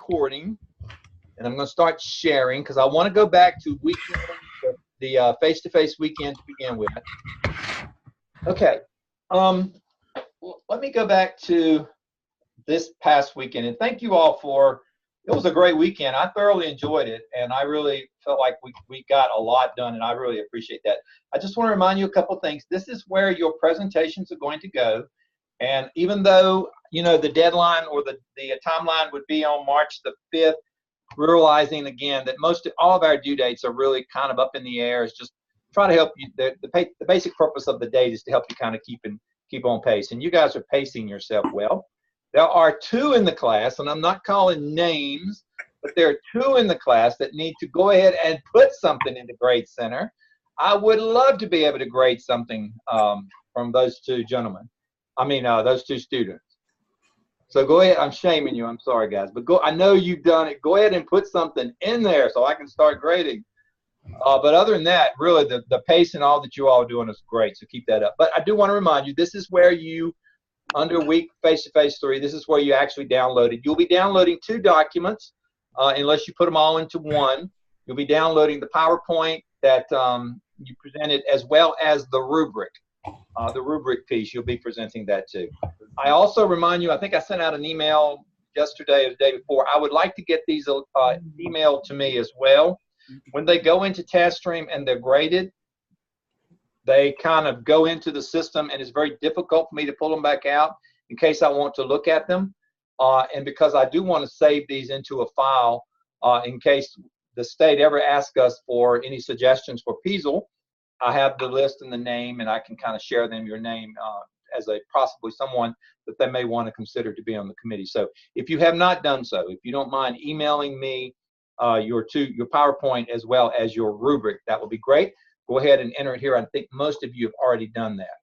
recording, and I'm going to start sharing because I want to go back to weekend, the face-to-face weekend to begin with. Okay. Let me go back to this past weekend, and thank you all for. It was a great weekend. I thoroughly enjoyed it, and I really felt like we got a lot done, and I really appreciate that. I just want to remind you a couple things. This is where your presentations are going to go, and even though the deadline or the timeline would be on March the 5th, realizing again that all of our due dates are really kind of up in the air. Is just try to help you. The basic purpose of the date is to help you kind of keep on pace, and you guys are pacing yourself well. There are 2 in the class, and I'm not calling names, but there are 2 in the class that need to go ahead and put something into Grade Center. I would love to be able to grade something from those 2 gentlemen. Those 2 students. So go ahead. I'm shaming you. I'm sorry, guys, but I know you've done it. Go ahead and put something in there so I can start grading. But other than that, really, the pace and all that you all are doing is great. So keep that up. But I do want to remind you, this is where you. Under week face-to-face 3, this is where you actually download it. You'll be downloading 2 documents unless you put them all into one. You'll be downloading the PowerPoint that you presented as well as the rubric piece. You'll be presenting that too. I also remind you, I think I sent out an email yesterday or the day before. I would like to get these emailed to me as well. When they go into TaskStream and they're graded, they kind of go into the system, and it's very difficult for me to pull them back out in case I want to look at them. And because I do want to save these into a file in case the state ever asks us for any suggestions for PEASL, I have the list and the name, and I can kind of share them your name as possibly someone that they may want to consider to be on the committee. So if you have not done so, if you don't mind emailing me your PowerPoint as well as your rubric, that would be great. Go ahead and enter it here. I think most of you have already done that.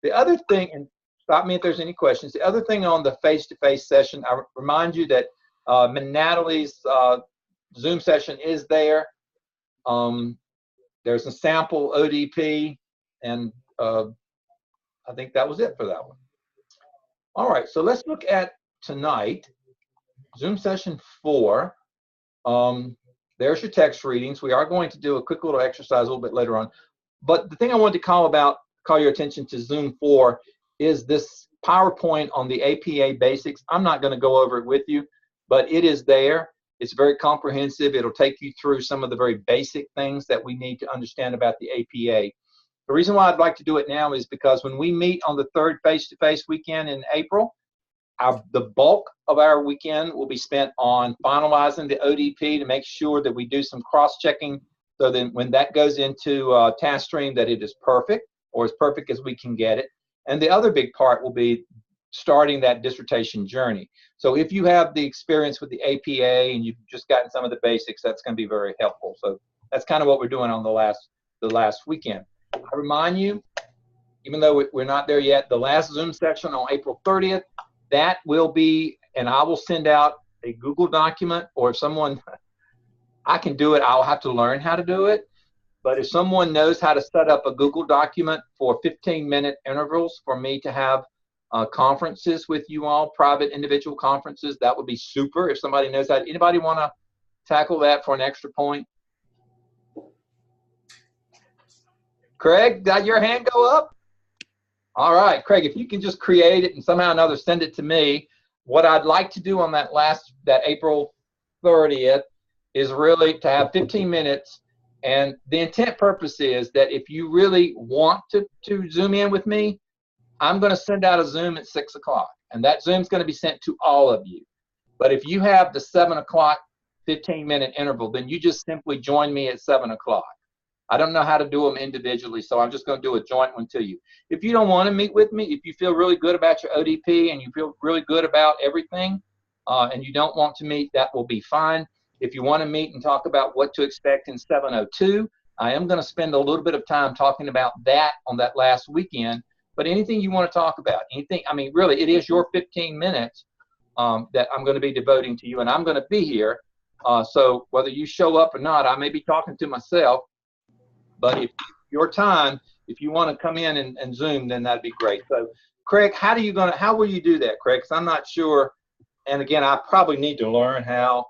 The other thing, and stop me if there's any questions, the other thing on the face-to-face session, I remind you that Natalie's Zoom session is there. There's a sample ODP, and I think that was it for that one. All right, so let's look at tonight, Zoom session 4. There's your text readings. We are going to do a quick little exercise a little bit later on. But the thing I wanted to call your attention to Zoom 4 is this PowerPoint on the APA basics. I'm not going to go over it with you, but it is there. It's very comprehensive. It'll take you through some of the very basic things that we need to understand about the APA. The reason why I'd like to do it now is because when we meet on the 3rd face-to-face weekend in April, the bulk of our weekend will be spent on finalizing the ODP to make sure that we do some cross-checking so that when that goes into TaskStream that it is perfect, or as perfect as we can get it. And the other big part will be starting that dissertation journey. So if you have the experience with the APA and you've just gotten some of the basics, that's going to be very helpful. So that's kind of what we're doing on the last weekend. I remind you, even though we're not there yet, the last Zoom session on April 30th, that will be, and I will send out a Google document, or if someone, I can do it, I'll have to learn how to do it. But if someone knows how to set up a Google document for 15-minute intervals for me to have conferences with you all, private individual conferences, that would be super if somebody knows that. Anybody want to tackle that for an extra point? Craig, got your hand go up? All right, Craig, if you can just create it and somehow or another send it to me. What I'd like to do on that April 30th is really to have 15 minutes. And the intent purpose is that if you really want to Zoom in with me, I'm going to send out a Zoom at 6 o'clock. And that Zoom's going to be sent to all of you. But if you have the 7 o'clock 15-minute interval, then you just simply join me at 7 o'clock. I don't know how to do them individually, so I'm just going to do a joint one to you. If you don't want to meet with me, if you feel really good about your ODP and you feel really good about everything, and you don't want to meet, that will be fine. If you want to meet and talk about what to expect in 702, I am going to spend a little bit of time talking about that on that last weekend. But anything you want to talk about, anything, I mean, really, it is your 15 minutes that I'm going to be devoting to you, and I'm going to be here. So whether you show up or not, I may be talking to myself. But if your time, if you want to come in and Zoom, then that'd be great. So, Craig, how will you do that, Craig? Because I'm not sure and again, I probably need to learn how.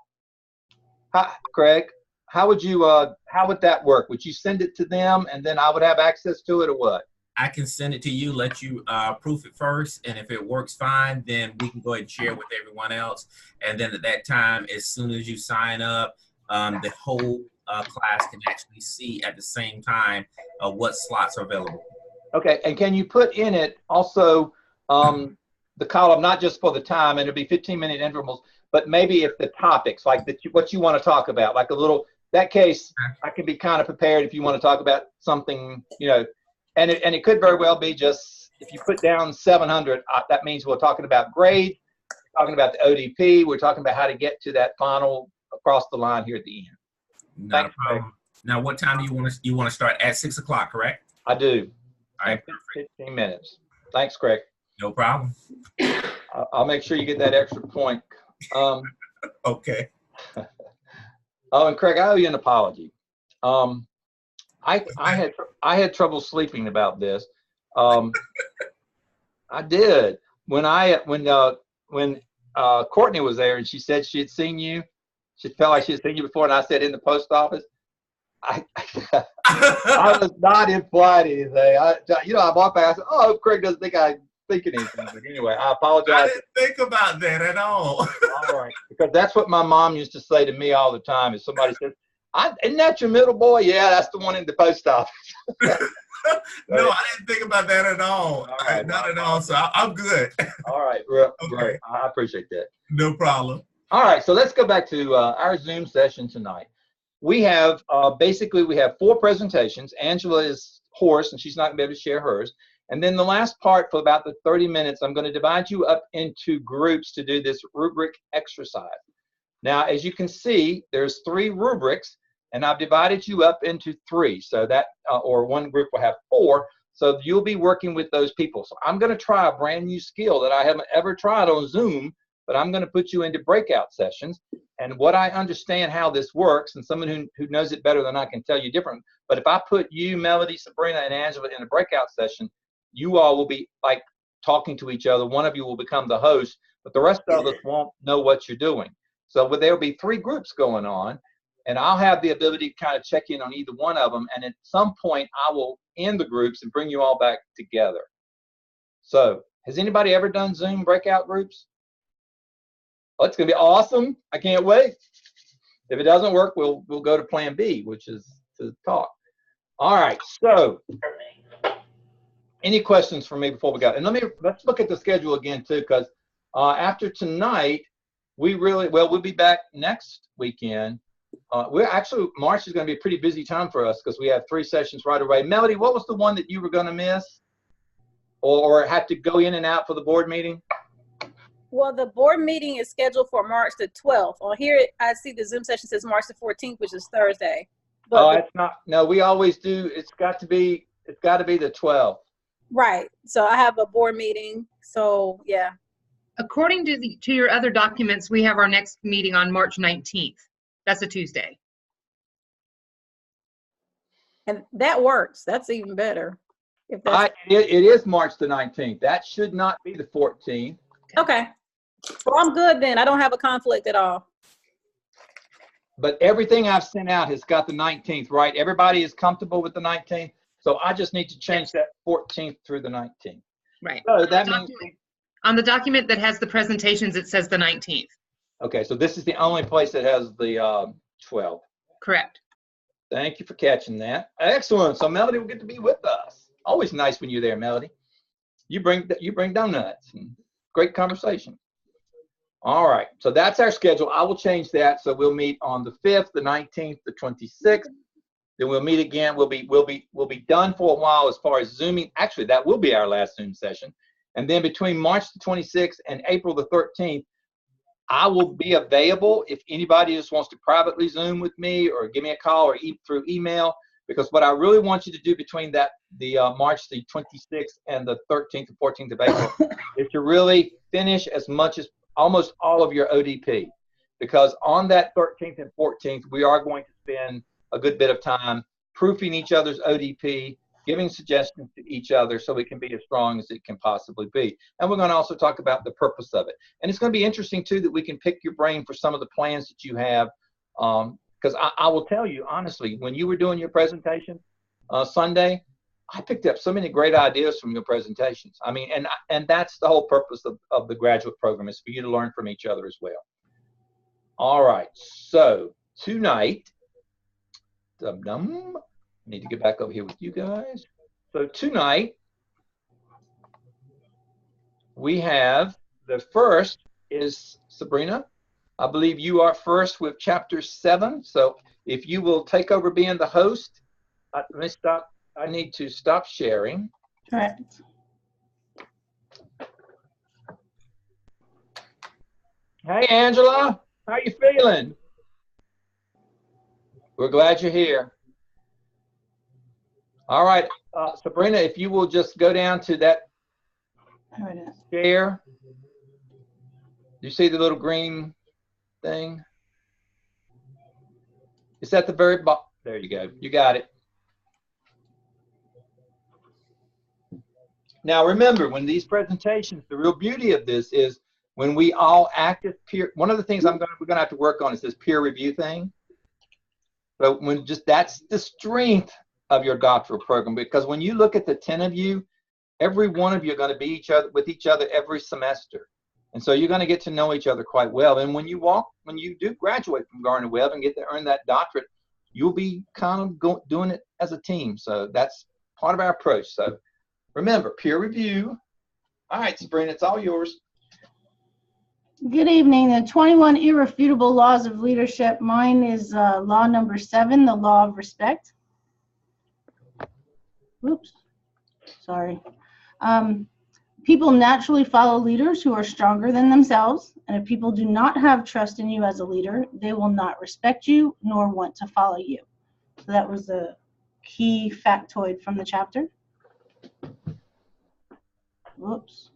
Craig, how would that work? Would you send it to them and then I would have access to it, or what? I can send it to you, let you proof it first, and if it works fine, then we can go ahead and share it with everyone else. And then at that time, as soon as you sign up, the whole class can actually see at the same time what slots are available. Okay, and can you put in it also the column, not just for the time, and it'll be 15-minute intervals, but maybe if the topics, like what you want to talk about, like a little, that case, I can be kind of prepared if you want to talk about something, you know, and it could very well be just, if you put down 700, that means we're talking about grade, we're talking about the ODP, we're talking about how to get to that final across the line here at the end. Not a problem. Now, what time do you want to start? At 6 o'clock, correct? I do. All right. 15 minutes. Thanks, Craig. No problem. I'll make sure you get that extra point. Okay. Oh, and Craig, I owe you an apology. I had trouble sleeping about this. I did when Courtney was there and she said she had seen you. She felt like she had seen you before, and I said in the post office. I was not implying anything. I walked by. I said, "Oh, Craig doesn't think I'm thinking anything." But anyway, I apologize. I didn't think about that at all. All right, because that's what my mom used to say to me all the time. If somebody said, "Isn't that your middle boy?" Yeah, that's the one in the post office. No, I didn't think about that at all. Right, not at all. So I'm good. All right, great. I appreciate that. No problem. All right, so let's go back to our Zoom session tonight. We have basically we have 4 presentations. Angela is hoarse and she's not going to be able to share hers. And then the last part, for about the 30 minutes, I'm going to divide you up into groups to do this rubric exercise. Now, as you can see, there's 3 rubrics, and I've divided you up into 3. So that, or one group will have 4. So you'll be working with those people. So I'm going to try a brand new skill that I haven't ever tried on Zoom, but I'm going to put you into breakout sessions. And what I understand how this works, and someone who knows it better than I can tell you different, but if I put you, Melody, Sabrina, and Angela in a breakout session, you all will be like talking to each other. One of you will become the host, but the rest of us won't know what you're doing. So there'll be 3 groups going on, and I'll have the ability to kind of check in on either one of them, and at some point I will end the groups and bring you all back together. So has anybody ever done Zoom breakout groups? Oh, it's going to be awesome. I can't wait. If it doesn't work, we'll go to plan B, which is to talk. All right. So any questions for me before we go? And let's look at the schedule again too, because after tonight, we'll be back next weekend. March is going to be a pretty busy time for us because we have 3 sessions right away. Melody, what was the one that you were going to miss or had to go in and out for the board meeting? Well, the board meeting is scheduled for March the 12th. On here, I see the Zoom session says March the 14th, which is Thursday. But it's not. No, we always do. It's got to be the 12th. Right. So I have a board meeting. So yeah. According to your other documents, we have our next meeting on March 19th. That's a Tuesday. And that works. That's even better. If it is March the 19th. That should not be the 14th. Okay. Well, I'm good then. I don't have a conflict at all. But everything I've sent out has got the 19th, right? Everybody is comfortable with the 19th. So I just need to change that 14th through the 19th. Right. So that means on the document that has the presentations, it says the 19th. Okay, so this is the only place that has the 12th. Correct. Thank you for catching that. Excellent. So Melody will get to be with us. Always nice when you're there, Melody. You bring donuts and great conversation. All right, so that's our schedule. I will change that. So we'll meet on the 5th, the 19th, the 26th. Then we'll meet again. We'll be done for a while as far as Zooming. Actually, that will be our last Zoom session. And then between March the 26th and April the 13th, I will be available if anybody just wants to privately Zoom with me or give me a call or through email. Because what I really want you to do between the March the 26th and the 13th and 14th of April is to really finish as much as almost all of your ODP. Because on that 13th and 14th, we are going to spend a good bit of time proofing each other's ODP giving suggestions to each other so it can be as strong as it can possibly be. And we're going to also talk about the purpose of it. And it's going to be interesting, too, that we can pick your brain for some of the plans that you have. Because I will tell you, honestly, when you were doing your presentation Sunday, I picked up so many great ideas from your presentations. I mean, and that's the whole purpose of the graduate program, is for you to learn from each other as well. All right, so tonight, I need to get back over here with you guys. So tonight, we have the first is Sabrina. I believe you are first with chapter 7. So if you will take over being the host, let me stop. I need to stop sharing. Correct. Hey, Angela, how you feeling? We're glad you're here. All right, Sabrina, if you will just go down to that share. You see the little green thing? It's at the very bottom. There you go. You got it. Now remember, when these presentations, the real beauty of this is when we all act as peer. One of the things we're going to have to work on is this peer review thing. But that's the strength of your doctoral program, because when you look at the 10 of you, every one of you are going to be with each other every semester. And so you're going to get to know each other quite well. And when you do graduate from Gardner-Webb and get to earn that doctorate, you'll be kind of doing it as a team. So that's part of our approach. So remember, peer review. All right, Sabrina, it's all yours. Good evening. The 21 irrefutable laws of leadership. Mine is law number 7, the law of respect. Oops, sorry. People naturally follow leaders who are stronger than themselves, and if people do not have trust in you as a leader, they will not respect you nor want to follow you. So that was the key factoid from the chapter. Whoops.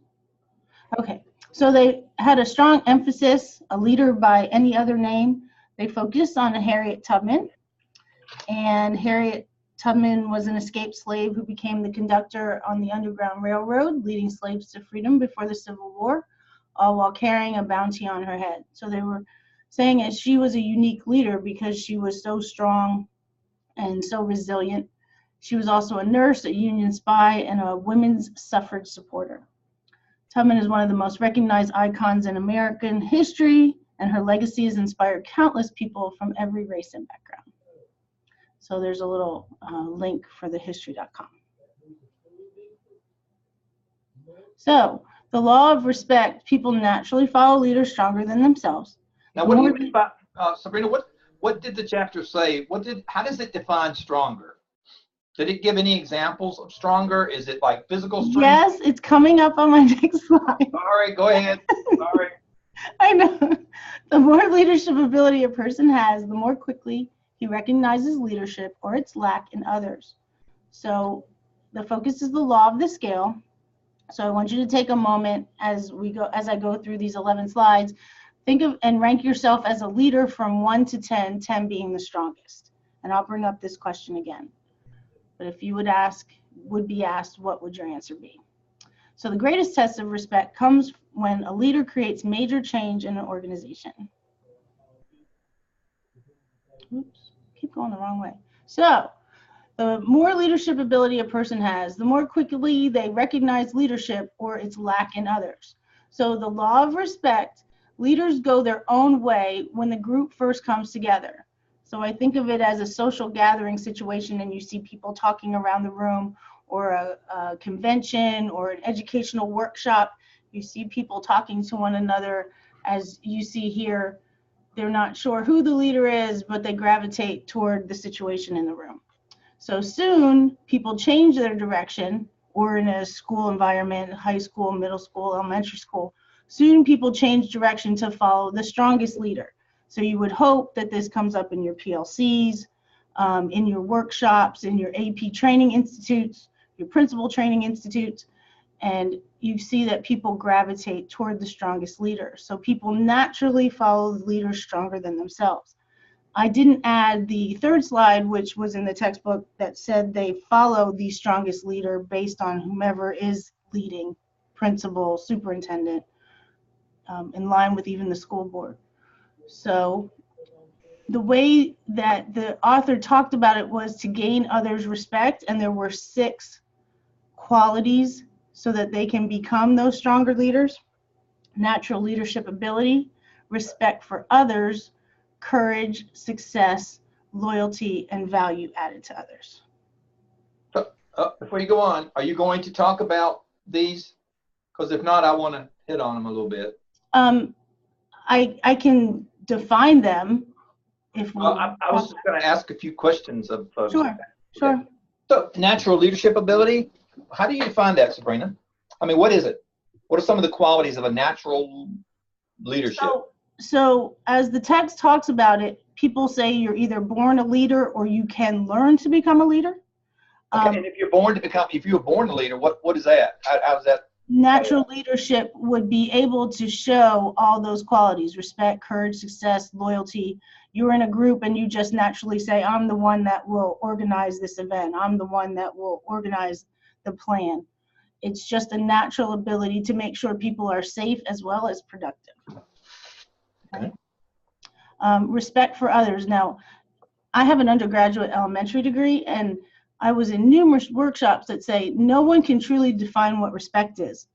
Okay, so they had a strong emphasis, a leader by any other name. They focused on Harriet Tubman, and Harriet Tubman was an escaped slave who became the conductor on the Underground Railroad, leading slaves to freedom before the Civil War, all while carrying a bounty on her head. So they were saying that she was a unique leader because she was so strong and so resilient. She was also a nurse, a Union spy, and a women's suffrage supporter. Tubman is one of the most recognized icons in American history, and her legacy has inspired countless people from every race and background. So there's a little link for the history.com. So the law of respect, people naturally follow leaders stronger than themselves. Now, what do you mean by, Sabrina, what did the chapter say? How does it define stronger? Did it give any examples of stronger? Is it like physical strength? Yes, it's coming up on my next slide. All right, go ahead. Sorry. I know. The more leadership ability a person has, the more quickly he recognizes leadership or its lack in others. So the focus is the law of the scale. So I want you to take a moment as I go through these 11 slides, think of and rank yourself as a leader from 1 to 10, 10 being the strongest. And I'll bring up this question again. But if you would be asked, what would your answer be? So the greatest test of respect comes when a leader creates major change in an organization. Oops, keep going the wrong way. So the more leadership ability a person has, the more quickly they recognize leadership or its lack in others. So the law of respect, leaders go their own way when the group first comes together. So I think of it as a social gathering situation, and you see people talking around the room, or a convention or an educational workshop. You see people talking to one another, as you see here. They're not sure who the leader is, but they gravitate toward the situation in the room. So soon people change their direction, or in a school environment, high school, middle school, elementary school, soon people change direction to follow the strongest leader. So you would hope that this comes up in your PLCs, in your workshops, in your AP training institutes, your principal training institutes, and you see that people gravitate toward the strongest leader. So people naturally follow leaders stronger than themselves. I didn't add the third slide, which was in the textbook, that said they follow the strongest leader based on whomever is leading, principal, superintendent, in line with even the school board. So the way that the author talked about it was to gain others' respect, and there were 6 qualities so that they can become those stronger leaders: natural leadership ability, respect for others, courage, success, loyalty, and value added to others. Before you go on, are you going to talk about these? Because if not, I want to hit on them a little bit. I can define them if we. I was just going to ask a few questions of folks. Sure. So, natural leadership ability, how do you define that, Sabrina? I mean, what is it? What are some of the qualities of a natural leadership? So as the text talks about it, people say you're either born a leader or you can learn to become a leader. Okay, and if you're born a leader, what is that? How's that? Natural leadership would be able to show all those qualities: respect, courage, success, loyalty. You're in a group and you just naturally say, I'm the one that will organize this event. I'm the one that will organize the plan. It's just a natural ability to make sure people are safe as well as productive. Okay. Respect for others. Now, I have an undergraduate elementary degree, and I was in numerous workshops that say no one can truly define what respect is.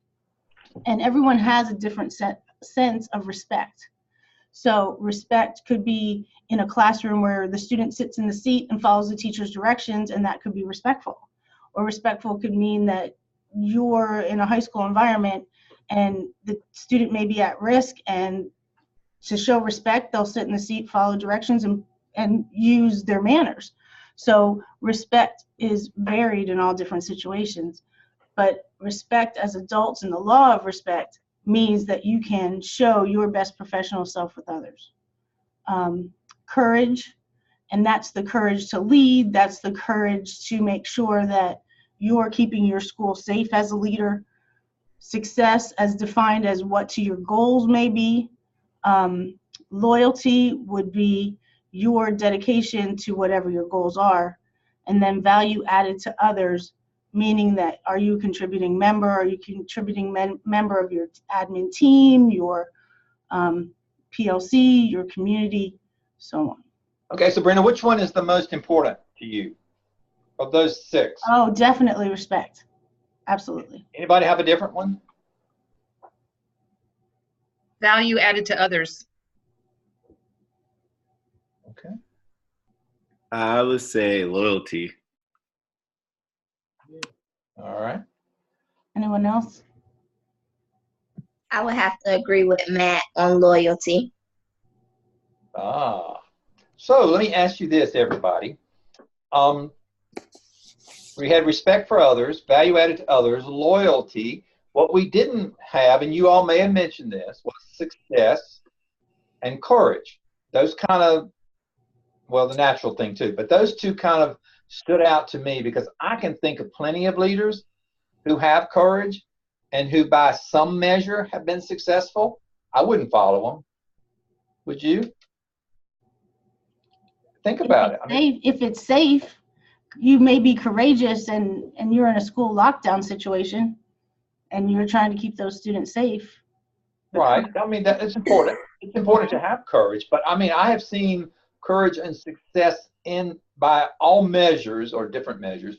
And everyone has a different sense of respect. So respect could be in a classroom where the student sits in the seat and follows the teacher's directions, and that could be respectful. Or respectful could mean that you're in a high school environment and the student may be at risk, and to show respect, they'll sit in the seat, follow directions, and use their manners. So respect is varied in all different situations, but respect as adults and the law of respect means that you can show your best professional self with others. Courage, and that's the courage to lead, that's the courage to make sure that you're keeping your school safe as a leader. Success, as defined as what to your goals may be. Loyalty would be your dedication to whatever your goals are. And then value added to others, meaning that are you a contributing member? Are you contributing member of your admin team, your PLC, your community, so on. Okay, Sabrina, which one is the most important to you of those 6? Oh, definitely respect. Absolutely. Anybody have a different one? Value added to others. Okay. I would say loyalty. All right. Anyone else? I would have to agree with Matt on loyalty. So let me ask you this, everybody. We had respect for others, value added to others, loyalty. What we didn't have, and you all may have mentioned this, was success and courage. Those kind of, well, the natural thing too, but those 2 kind of stood out to me because I can think of plenty of leaders who have courage and who by some measure have been successful. I wouldn't follow them. Would you? Think about it. If it's safe, you may be courageous and you're in a school lockdown situation and you're trying to keep those students safe. Right. I mean, that is important. It's important to have courage, but I mean, I have seen courage and success by all measures or different measures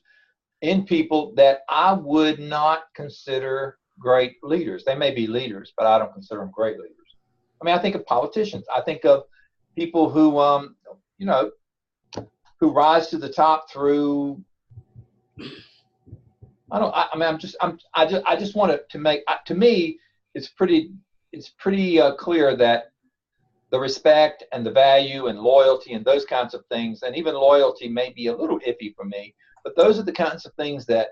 in people that I would not consider great leaders. They may be leaders, but I don't consider them great leaders. I mean, I think of politicians. I think of people who, who rise to the top through. I just want to make. To me, it's pretty clear that the respect and the value and loyalty and those kinds of things, and even loyalty may be a little iffy for me, but those are the kinds of things that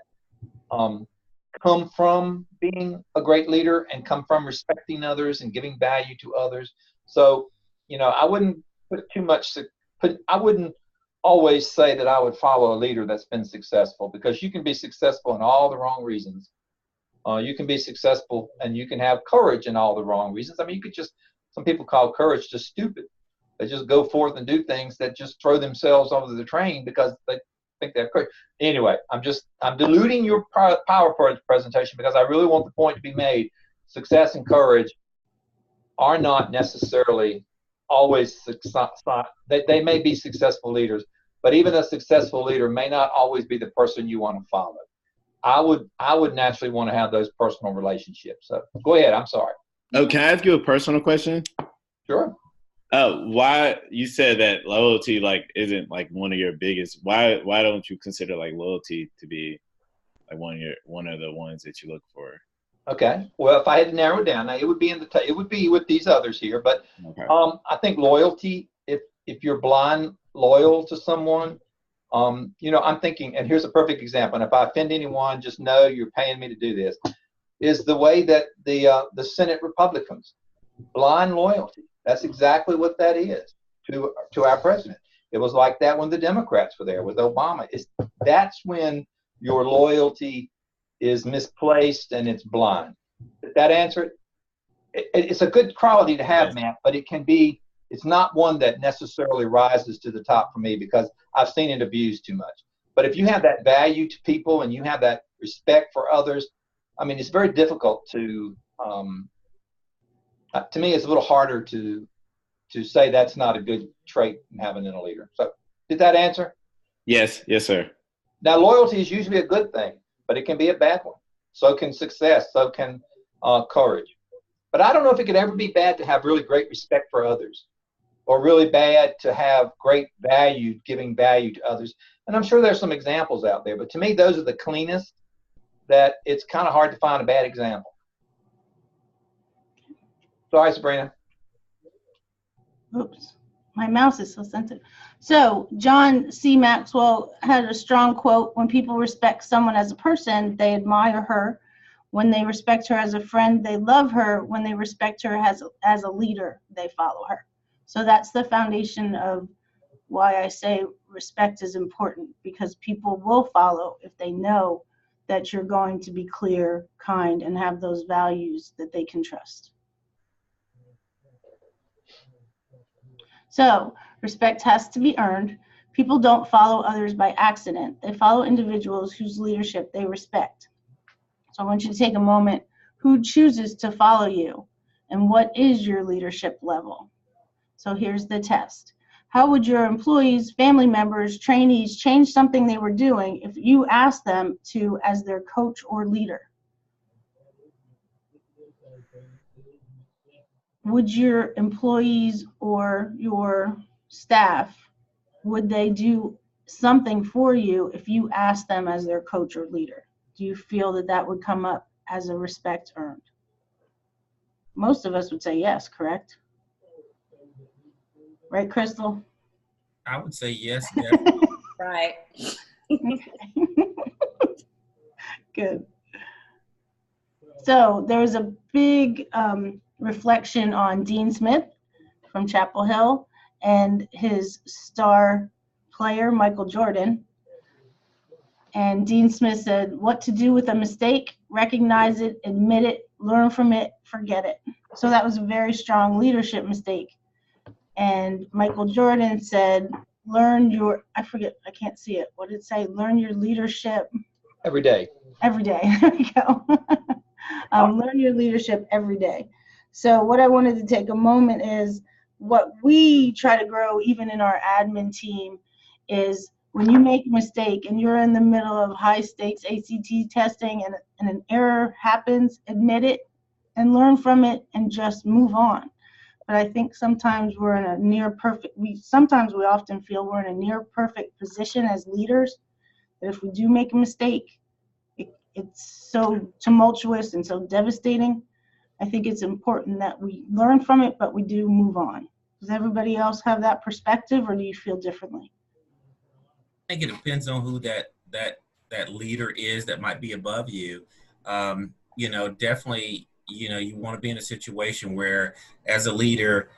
come from being a great leader and come from respecting others and giving value to others. So, I wouldn't I wouldn't always say that I would follow a leader that's been successful, because you can be successful in all the wrong reasons. You can be successful and you can have courage in all the wrong reasons. I mean, some people call courage just stupid. They just go forth and do things that just throw themselves over the train because they think they're crazy. Anyway, I'm diluting your PowerPoint presentation because I really want the point to be made. Success and courage are not necessarily always they may be successful leaders, but even a successful leader may not always be the person you want to follow. I would naturally want to have those personal relationships. So go ahead. I'm sorry. Oh, can I ask you a personal question? Sure. Why you said that loyalty like isn't like one of your biggest? Why don't you consider like loyalty to be like one of the ones that you look for? Okay. Well, if I had to narrow it down, now it would be it would be with these others here, but Okay. I think loyalty. If you're blind loyal to someone, I'm thinking, and here's a perfect example. And if I offend anyone, just know you're paying me to do this. Is the way that the Senate Republicans, blind loyalty. That's exactly what that is to our president. It was like that when the Democrats were there with Obama. That's when your loyalty is misplaced and it's blind. Did that answer it? It's a good quality to have, Matt, but it's not one that necessarily rises to the top for me because I've seen it abused too much. But if you have that value to people and you have that respect for others, I mean, it's very difficult to me, it's a little harder to say that's not a good trait in having in a leader. So did that answer? Yes, sir. Now, loyalty is usually a good thing, but it can be a bad one. So can success, so can courage. But I don't know if it could ever be bad to have really great respect for others or really bad to have great value, giving value to others. And I'm sure there's some examples out there, but to me, those are the cleanest that it's kind of hard to find a bad example. Sorry, Sabrina. Oops, my mouse is so sensitive. So John C. Maxwell had a strong quote: when people respect someone as a person, they admire her. When they respect her as a friend, they love her. When they respect her as a leader, they follow her. So that's the foundation of why I say respect is important, because people will follow if they know that you're going to be clear, kind, and have those values that they can trust. So respect has to be earned. People don't follow others by accident. They follow individuals whose leadership they respect. So I want you to take a moment. Who chooses to follow you? And what is your leadership level? So here's the test. How would your employees, family members, trainees change something they were doing if you asked them to as their coach or leader? Would your employees or your staff, would they do something for you if you asked them as their coach or leader? Do you feel that that would come up as a respect earned? Most of us would say yes, correct? Right, Crystal? I would say yes, definitely. Right. Good. So there's a big reflection on Dean Smith from Chapel Hill and his star player, Michael Jordan. And Dean Smith said, what to do with a mistake, recognize it, admit it, learn from it, forget it. So that was a very strong leadership mistake. And Michael Jordan said, learn your, I can't see it. What did it say? Learn your leadership. Every day. Every day. There we go. Learn your leadership every day. So what I wanted to take a moment is what we try to grow even in our admin team is when you make a mistake and you're in the middle of high stakes ACT testing and an error happens, admit it and learn from it and just move on. But I think sometimes we're in a near perfect, we often feel we're in a near perfect position as leaders, that if we do make a mistake, it's so tumultuous and so devastating. I think it's important that we learn from it, but we do move on. Does everybody else have that perspective, or do you feel differently? I think it depends on who that leader is that might be above you. Definitely, you want to be in a situation where as a leader,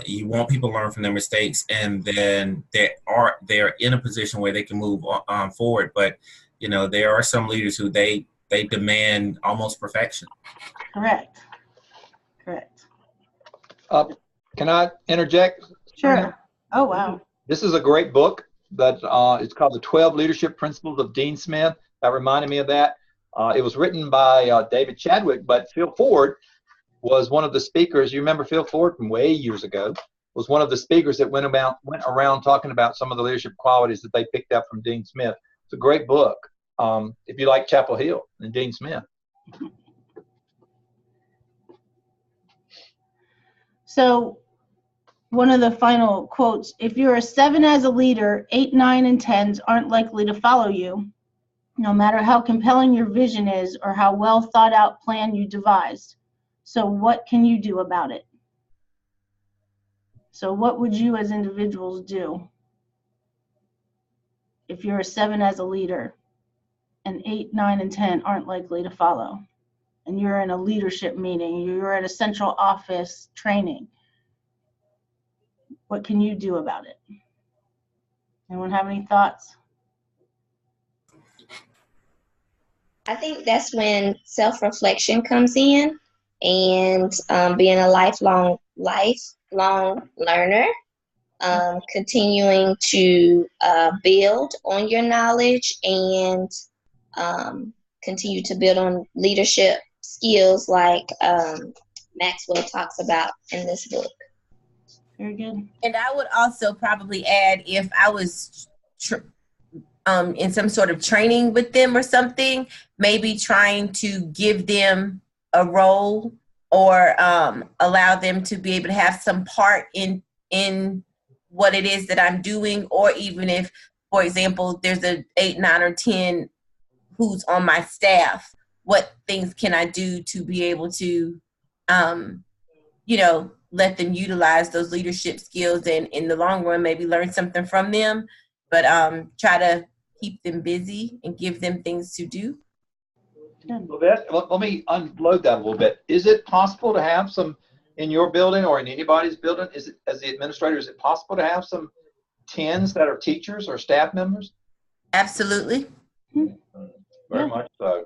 you want people to learn from their mistakes, and then they're in a position where they can move on forward. But, there are some leaders who they demand almost perfection. Correct. Can I interject, Sure. Oh, wow. This is a great book that it's called The 12 Leadership Principles of Dean Smith. That reminded me of that. It was written by David Chadwick, but Phil Ford was one of the speakers. You remember Phil Ford from way years ago? Was one of the speakers that went around talking about some of the leadership qualities that they picked up from Dean Smith. It's a great book if you like Chapel Hill and Dean Smith. So one of the final quotes, if you're a 7 as a leader, 8, 9, and 10s aren't likely to follow you, no matter how compelling your vision is or how well thought out plan you devised. So what can you do about it? So what would you as individuals do if you're a 7 as a leader and 8, 9, and 10 aren't likely to follow? And you're in a leadership meeting, you're at a central office training. What can you do about it? Anyone have any thoughts? I think that's when self-reflection comes in, and being a lifelong learner, continuing to build on your knowledge and continue to build on leadership skills like Maxwell talks about in this book. Very good. And I would also probably add, if I was in some sort of training with them or something, maybe trying to give them a role or allow them to be able to have some part in what it is that I'm doing, or even if, for example, there's a 8, 9, or 10 who's on my staff, what things can I do to be able to, let them utilize those leadership skills and in the long run maybe learn something from them, but try to keep them busy and give them things to do. Let me unload that a little bit. Is it possible to have some in your building or in anybody's building? Is it, as the administrator, is it possible to have some 10s that are teachers or staff members? Absolutely. Very much so.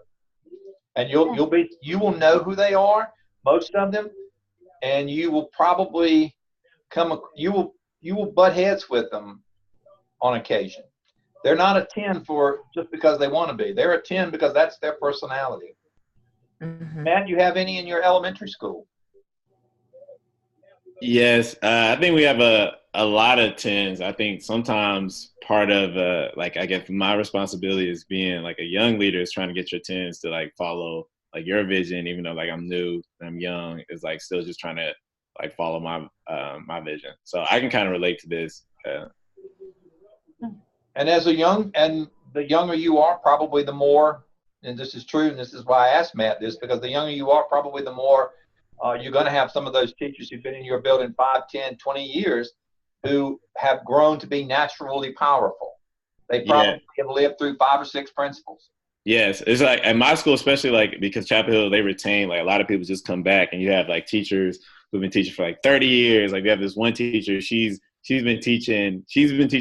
And you will know who they are, most of them, and you will probably you will butt heads with them on occasion. They're not a 10 just because they want to be. They're a 10 because that's their personality. Mm-hmm. Matt, you have any in your elementary school? Yes, I think we have a lot of 10s. I think sometimes part of I guess my responsibility is being like a young leader is trying to get your 10s to like follow like your vision, even though like I'm new, I'm young, is like still just trying to like follow my my vision. So I can kind of relate to this. And the younger you are, probably the more, and this is true, and this is why I asked Matt this, because the younger you are, probably the more you're going to have some of those teachers who've been in your building 5, 10, 20 years who have grown to be naturally powerful. They probably have lived through 5 or 6 principals. Yes, it's like at my school, especially like because Chapel Hill, they retain like a lot of people just come back, and you have like teachers who've been teaching for like 30 years. Like we have this one teacher, she's been teaching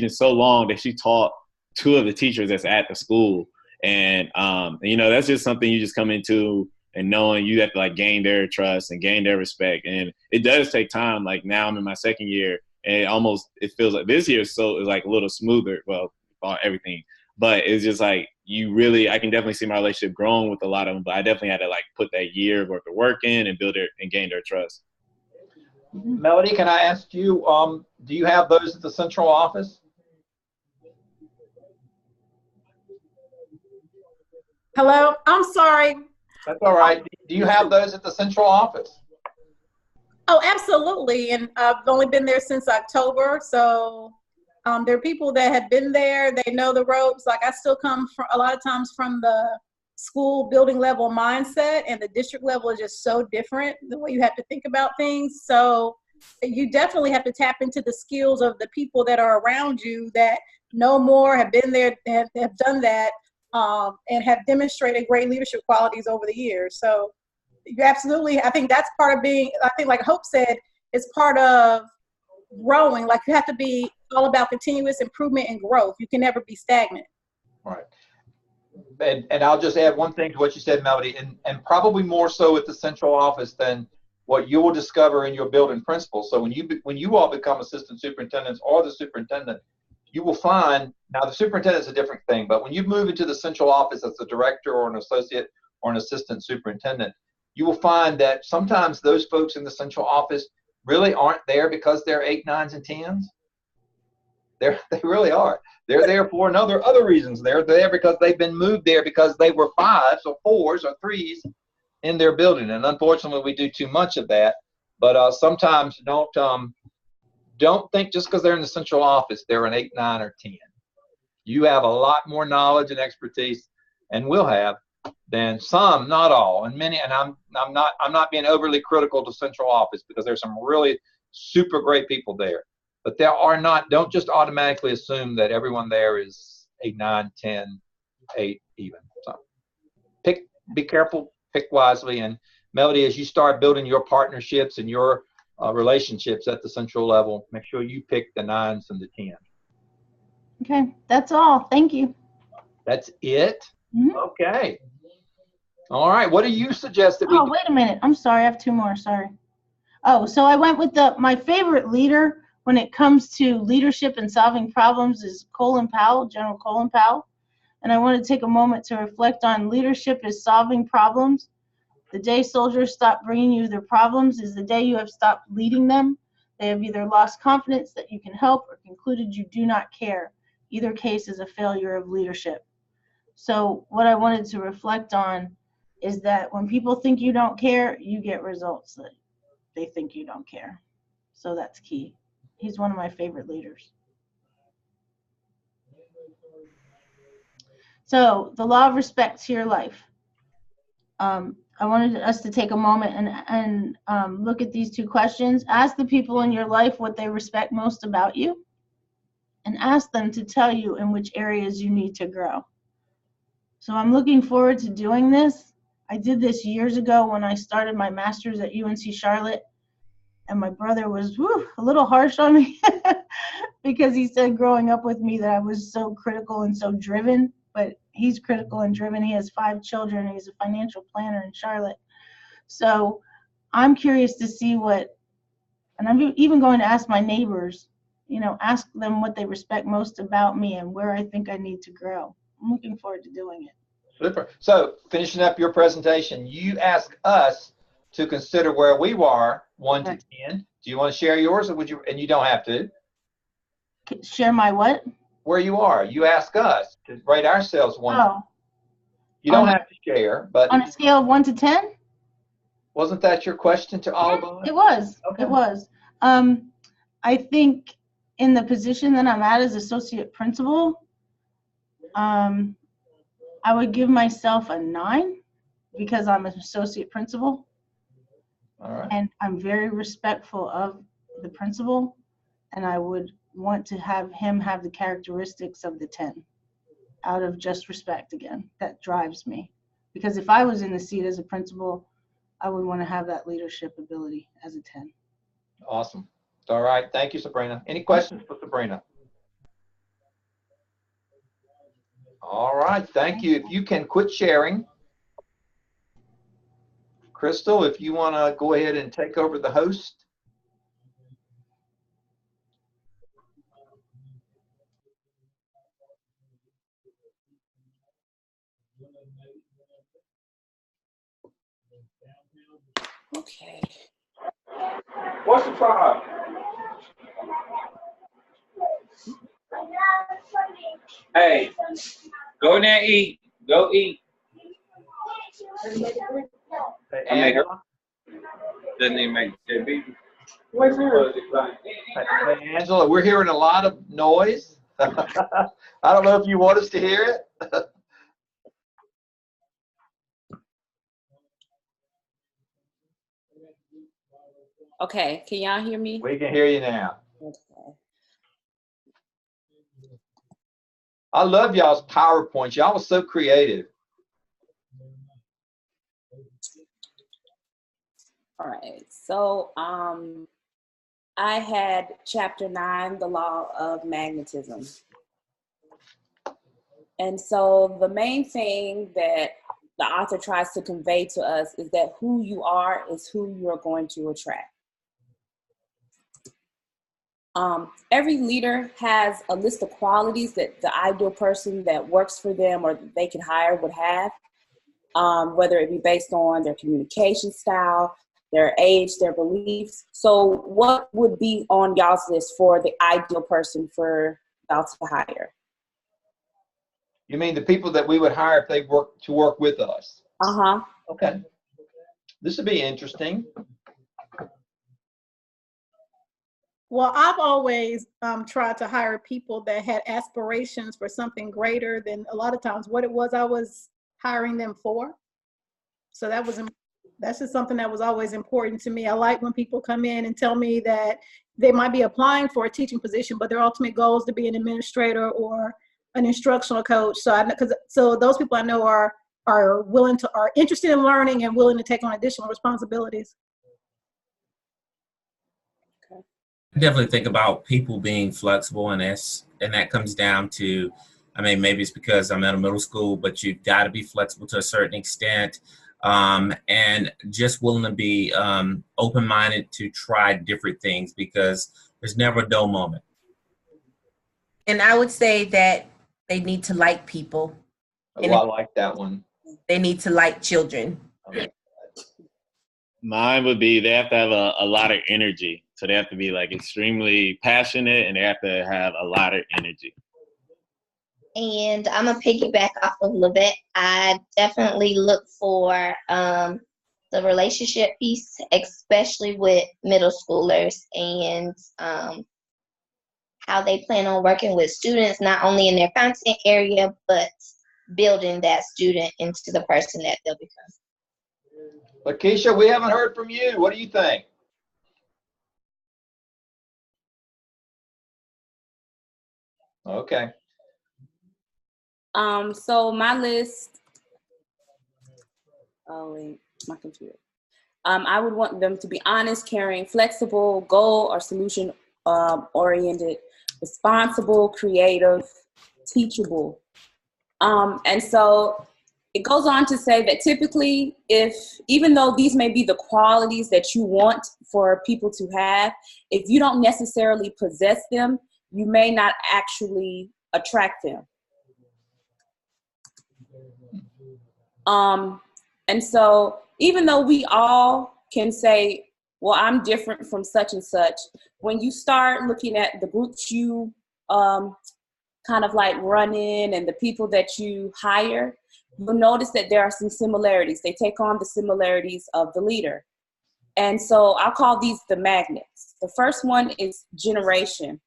so long that she taught 2 of the teachers that's at the school. And that's just something you just come into and knowing you have to like gain their trust and gain their respect. And it does take time. Like now I'm in my 2nd year, and it feels like this year is like a little smoother. Well, everything, but it's just like I can definitely see my relationship growing with a lot of them, but I definitely had to like put that year worth of work in and build it and gain their trust. Melody, can I ask you, do you have those at the central office? Hello, I'm sorry. That's all right. Do you have those at the central office? Oh, absolutely. And I've only been there since October. So there are people that have been there. They know the ropes. Like I still come from a lot of times from the school building level mindset, and the district level is just so different, the way you have to think about things. So you definitely have to tap into the skills of the people that are around you that know more, have been there, have done that, and have demonstrated great leadership qualities over the years. So you absolutely, I think that's part of being, I think like Hope said, it's part of growing. Like you have to be all about continuous improvement and growth. You can never be stagnant. Right. And I'll just add one thing to what you said, Melody, and probably more so at the central office than what you will discover in your building principles. So when you all become assistant superintendents or the superintendent, you will find, now the superintendent is a different thing, but when you move into the central office as a director or an associate or an assistant superintendent, you will find that sometimes those folks in the central office really aren't there because they're 8, 9s, and 10s. They really are. They're there for other reasons. They're there because they've been moved there because they were 5s or 4s or 3s in their building. And unfortunately, we do too much of that. But sometimes don't think just because they're in the central office, they're an 8, 9, or 10. You have a lot more knowledge and expertise, and will have, than some, not all, and many. And I'm not being overly critical to central office, because there's some really super great people there. But there are not. Don't just automatically assume that everyone there is 8, 9, 10, 8 even. So be careful, pick wisely, and Melody, as you start building your partnerships and your relationships at the central level, make sure you pick the 9s and the 10s. Okay, that's all. Thank you. That's it? Mhm. Okay. All right. What do you suggest that we Oh, do? wait a minute. I'm sorry. I have 2 more. Sorry. Oh, so I went with my favorite leader when it comes to leadership and solving problems is Colin Powell, General Colin Powell. And I want to take a moment to reflect on leadership is solving problems. The day soldiers stop bringing you their problems is the day you have stopped leading them. They have either lost confidence that you can help or concluded you do not care. Either case is a failure of leadership. So what I wanted to reflect on is that when people think you don't care, you get results that they think you don't care. So that's key. He's one of my favorite leaders. So the law of respect to your life. I wanted us to take a moment and look at these 2 questions. Ask the people in your life what they respect most about you, and ask them to tell you in which areas you need to grow. So I'm looking forward to doing this. I did this years ago when I started my master's at UNC Charlotte, and my brother was a little harsh on me because he said growing up with me that I was so critical and so driven. But he's critical and driven. He has 5 children. He's a financial planner in Charlotte. So I'm curious to see and I'm even going to ask my neighbors, ask them what they respect most about me and where I think I need to grow. I'm looking forward to doing it. Super. So finishing up your presentation, you ask us to consider where we are 1 to 10. Do you want to share yours, or would you? And you don't have to. Share my what? Where you are. You ask us to rate ourselves 1 to 10. Oh, You don't have to share, but on a scale of 1 to 10? wasn't that your question to all of us? It was. Okay. It was. I think in the position that I'm at as associate principal, I would give myself a 9 because I'm an associate principal. All right. And I'm very respectful of the principal, and I would want to have him have the characteristics of the 10 out of just respect. Again, that drives me, because if I was in the seat as a principal, I would want to have that leadership ability as a 10. Awesome. All right. Thank you, Sabrina. Any questions for Sabrina? All right. Thank you. If you can quit sharing. Crystal, if you want to go ahead and take over the host. Okay. What's the problem? Hey, go in there and eat. Go eat. Hey, Angela. Doesn't even make JB. Hey, Angela, we're hearing a lot of noise. I don't know if you want us to hear it. Okay, can y'all hear me? We can hear you now. Okay. I love y'all's PowerPoints. Y'all was so creative. All right, so I had chapter 9, the law of magnetism. And so the main thing that the author tries to convey to us is that who you are is who you're going to attract. Every leader has a list of qualities that the ideal person that works for them or they can hire would have, whether it be based on their communication style, their age, their beliefs. So what would be on y'all's list for the ideal person for y'all to hire? You mean the people that we would hire if they work with us? Uh-huh. Okay. This would be interesting. Well, I've always tried to hire people that had aspirations for something greater than a lot of times what it was I was hiring them for. So that's just something that was always important to me. I like when people come in and tell me that they might be applying for a teaching position, but their ultimate goal is to be an administrator or an instructional coach. So those people I know are interested in learning and willing to take on additional responsibilities. I definitely think about people being flexible, and that comes down to, I mean, maybe it's because I'm at a middle school, but you've got to be flexible to a certain extent, and just willing to be open-minded to try different things, because there's never a dull moment. And I would say that they need to like people. Oh, I like that one. They need to like children. Mine would be they have to have a lot of energy. So they have to be like extremely passionate, and they have to have a lot of energy. And I'm going to piggyback off of Levette. I definitely look for the relationship piece, especially with middle schoolers, and how they plan on working with students, not only in their content area, but building that student into the person that they'll become. Lakeisha, we haven't heard from you. What do you think? Okay. So my list, oh wait, my computer. I would want them to be honest, caring, flexible, goal or solution oriented, responsible, creative, teachable. And so it goes on to say that typically, even though these may be the qualities that you want for people to have, if you don't necessarily possess them, you may not actually attract them. And so even though we all can say, well, I'm different from such and such, when you start looking at the groups you kind of like run in and the people that you hire, you'll notice that there are some similarities. They take on the similarities of the leader. And so I'll call these the magnets. The first one is generation.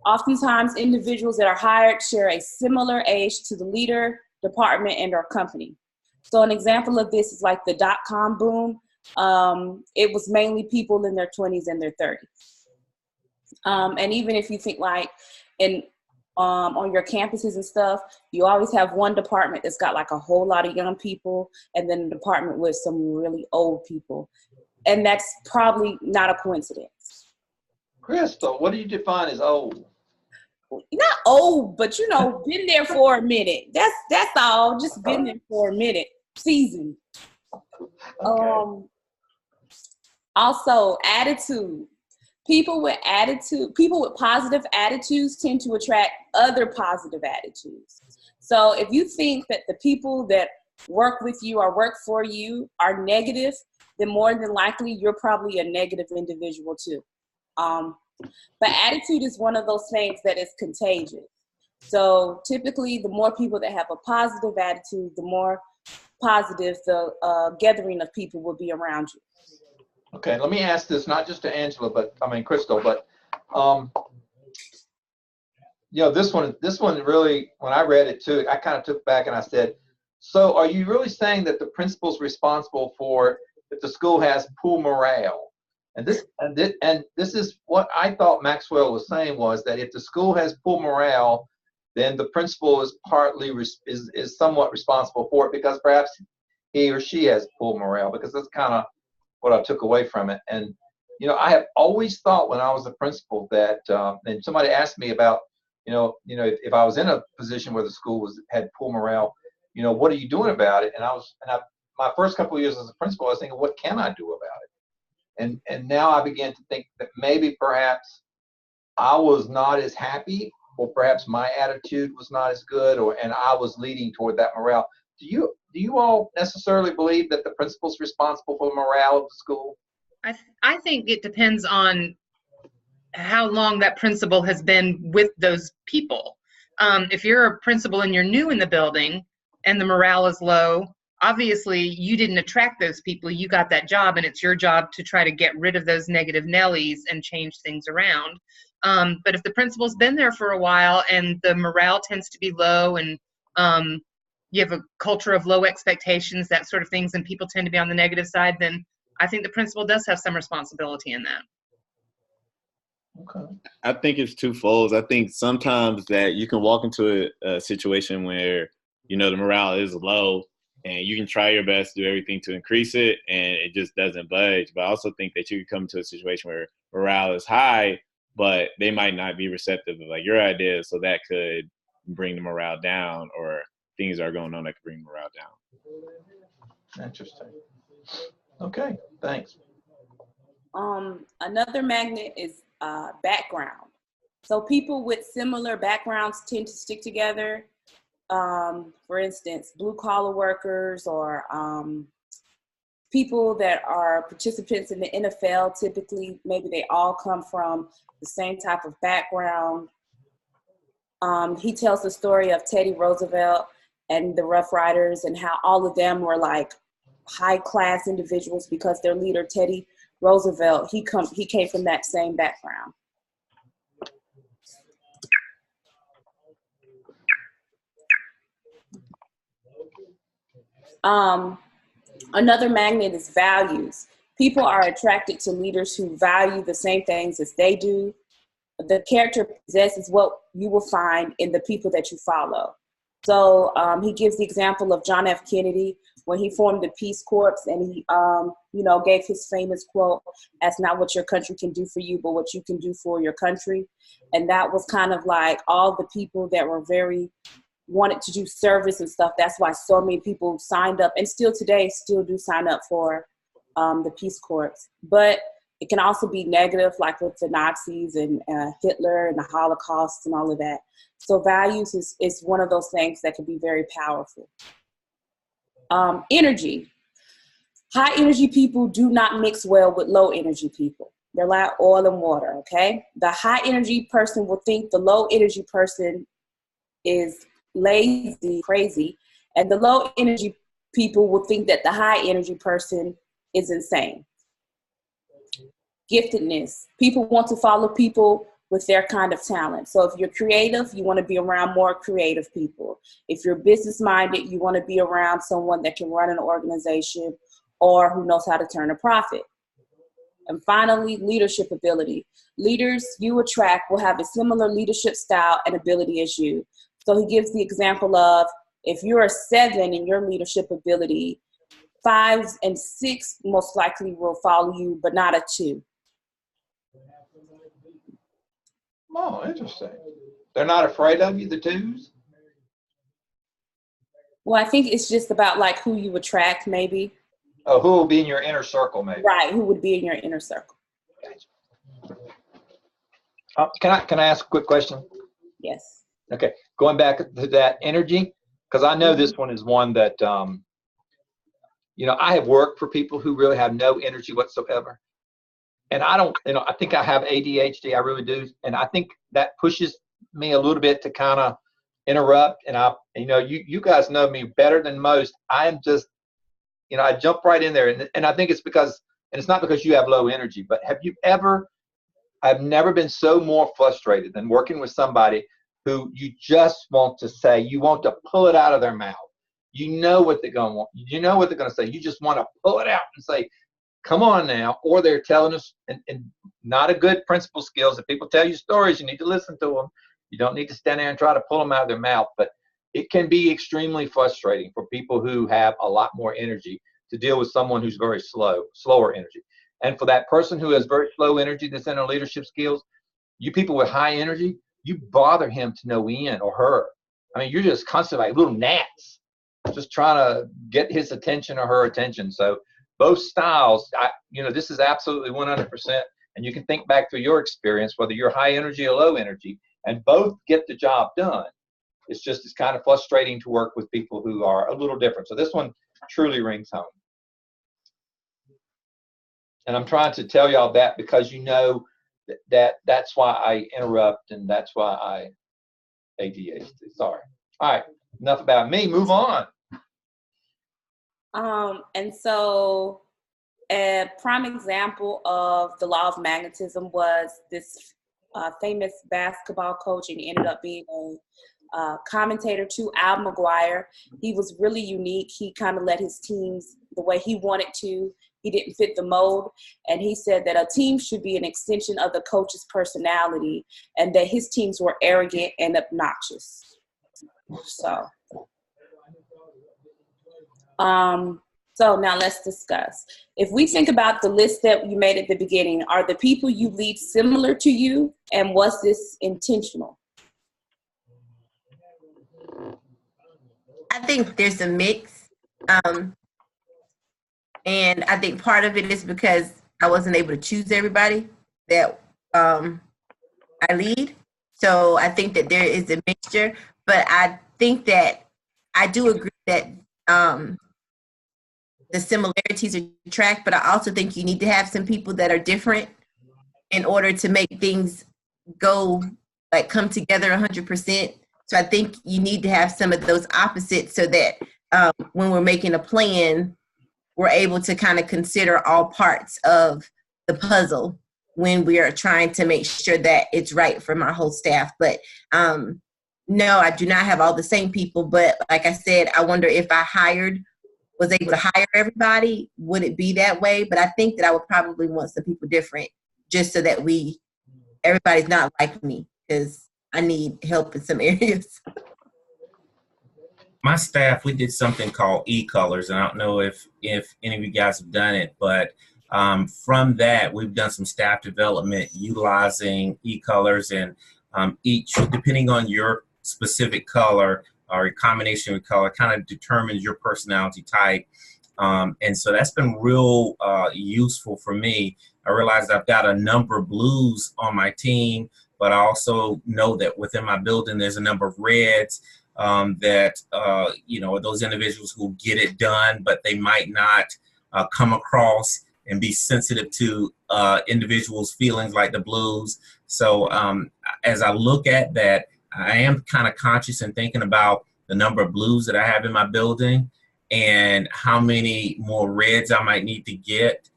Oftentimes, individuals that are hired share a similar age to the leader, department, and or company. So an example of this is like the dot-com boom. It was mainly people in their 20s and their 30s. And even if you think like on your campuses and stuff, you always have one department that's got like a whole lot of young people, and then a department with some really old people. And that's probably not a coincidence. Crystal, what do you define as old? Not old, but been there for a minute. That's all. Just been there for a minute. Seasoned. Okay. Also, attitude. People with positive attitudes tend to attract other positive attitudes. So if you think that the people that work with you or work for you are negative, then more than likely you're probably a negative individual too. But attitude is one of those things that is contagious. So typically, the more people that have a positive attitude, the more positive the gathering of people will be around you. Okay, let me ask this, not just to Angela, Crystal, but this one really, when I read it too, I kind of took back and I said, so are you really saying that the principal's responsible for if the school has poor morale? And this is what I thought Maxwell was saying, was that if the school has poor morale, then the principal is is somewhat responsible for it, because perhaps he or she has poor morale, because that's kind of what I took away from it. And I have always thought when I was a principal that, and somebody asked me about, if I was in a position where the school had poor morale, what are you doing about it? My first couple of years as a principal, I was thinking, what can I do about it? And now I began to think that maybe perhaps I was not as happy, or perhaps my attitude was not as good, and I was leading toward that morale. Do you all necessarily believe that the principal's responsible for the morale of the school? I think it depends on how long that principal has been with those people. If you're a principal and you're new in the building and the morale is low, obviously you didn't attract those people. You got that job, and it's your job to try to get rid of those negative Nellies and change things around. But if the principal's been there for a while and the morale tends to be low, and you have a culture of low expectations, that sort of things, and people tend to be on the negative side, then I think the principal does have some responsibility in that. Okay. I think it's twofold. I think sometimes that you can walk into a situation where, the morale is low, and you can try your best to do everything to increase it, and it just doesn't budge. But I also think that you could come to a situation where morale is high, but they might not be receptive to like your ideas, so that could bring the morale down, or things are going on that could bring morale down. Interesting. Okay, thanks. Another magnet is background. So people with similar backgrounds tend to stick together. For instance, blue collar workers, or people that are participants in the NFL, typically, maybe they all come from the same type of background. He tells the story of Teddy Roosevelt and the Rough Riders, and how all of them were like high class individuals because their leader, Teddy Roosevelt, he came from that same background. Another magnet is values. People are attracted to leaders who value the same things as they do. The character possesses what you will find in the people that you follow. So he gives the example of John F. Kennedy when he formed the Peace Corps, and he, gave his famous quote, "That's not what your country can do for you, but what you can do for your country." And that was kind of like all the people that were wanted to do service and stuff. That's why so many people signed up, and still today still do sign up for the Peace Corps. But it can also be negative, like with the Nazis and Hitler and the Holocaust and all of that. So values is one of those things that can be very powerful. Energy. High energy people do not mix well with low energy people. They're like oil and water, okay? The high energy person will think the low energy person is lazy, crazy, and the low energy people will think that the high energy person is insane. Giftedness. People want to follow people with their kind of talent. So if you're creative, you want to be around more creative people. If you're business minded, you want to be around someone that can run an organization or who knows how to turn a profit. And finally, leadership ability. Leaders you attract will have a similar leadership style and ability as you. So he gives the example of, if you're a 7 in your leadership ability, 5s and 6 most likely will follow you, but not a 2. Oh, interesting. They're not afraid of you, the 2s? Well, I think it's just about like who you attract, maybe. Oh, who will be in your inner circle, maybe? Right, who would be in your inner circle. Can I ask a quick question? Yes. Okay, going back to that energy, because I know this one is one that, I have worked for people who really have no energy whatsoever. And I don't, I think I have ADHD, I really do. And I think that pushes me a little bit to kind of interrupt. And you guys know me better than most. I am just, I jump right in there. And I think it's because, and it's not because you have low energy, but I've never been so more frustrated than working with somebody who you just want to say, you want to pull it out of their mouth. You know what they're going to want. You know what they're going to say. You just want to pull it out and say, come on now. Or they're telling us, and not a good principal skills. If people tell you stories, you need to listen to them. You don't need to stand there and try to pull them out of their mouth. But it can be extremely frustrating for people who have a lot more energy to deal with someone who's very slower energy. And for that person who has very slow energy that's in their leadership skills, you people with high energy, you bother him to no end, or her. I mean, you're just constantly like little gnats. just trying to get his attention or her attention. So both styles, this is absolutely 100%. And you can think back through your experience, whether you're high energy or low energy, and both get the job done. It's kind of frustrating to work with people who are a little different. So this one truly rings home. And I'm trying to tell y'all that because that's why I interrupt and that's why I ADHD. Sorry. All right. Enough about me. Move on. And so a prime example of the law of magnetism was this famous basketball coach, and he ended up being a commentator too, Al McGuire. He was really unique. He kind of led his teams the way he wanted to. He didn't fit the mold. And he said that a team should be an extension of the coach's personality, and that his teams were arrogant and obnoxious. So now let's discuss. If we think about the list that you made at the beginning, are the people you lead similar to you, and was this intentional? I think there's a mix. And I think part of it is because I wasn't able to choose everybody that I lead. So I think that there is a mixture, but I think that I do agree that the similarities attract, but I also think you need to have some people that are different in order to make things come together 100%. So I think you need to have some of those opposites so that when we're making a plan, we're able to kind of consider all parts of the puzzle when we are trying to make sure that it's right for my whole staff. But no, I do not have all the same people. But like I said, I wonder if I was able to hire everybody, would it be that way? But I think that I would probably want some people different just so that everybody's not like me, because I need help in some areas. My staff, we did something called e-colors, and I don't know if any of you guys have done it, but from that, we've done some staff development utilizing e-colors, and each, depending on your specific color or a combination of color, kind of determines your personality type. And so that's been real useful for me. I realized I've got a number of blues on my team, but I also know that within my building, there's a number of reds. Those individuals who get it done, but they might not come across and be sensitive to individuals' feelings like the blues. So as I look at that, I am kind of conscious and thinking about the number of blues that I have in my building and how many more reds I might need to get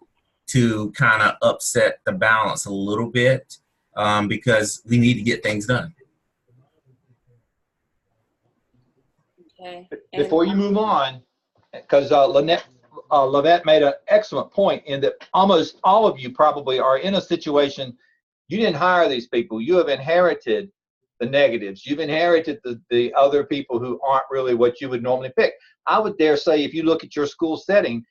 to kind of upset the balance a little bit because we need to get things done. Okay. Before you move on, because Lavette made an excellent point in that almost all of you probably are in a situation, you didn't hire these people. You have inherited the negatives. You've inherited the other people who aren't really what you would normally pick. I would dare say if you look at your school setting,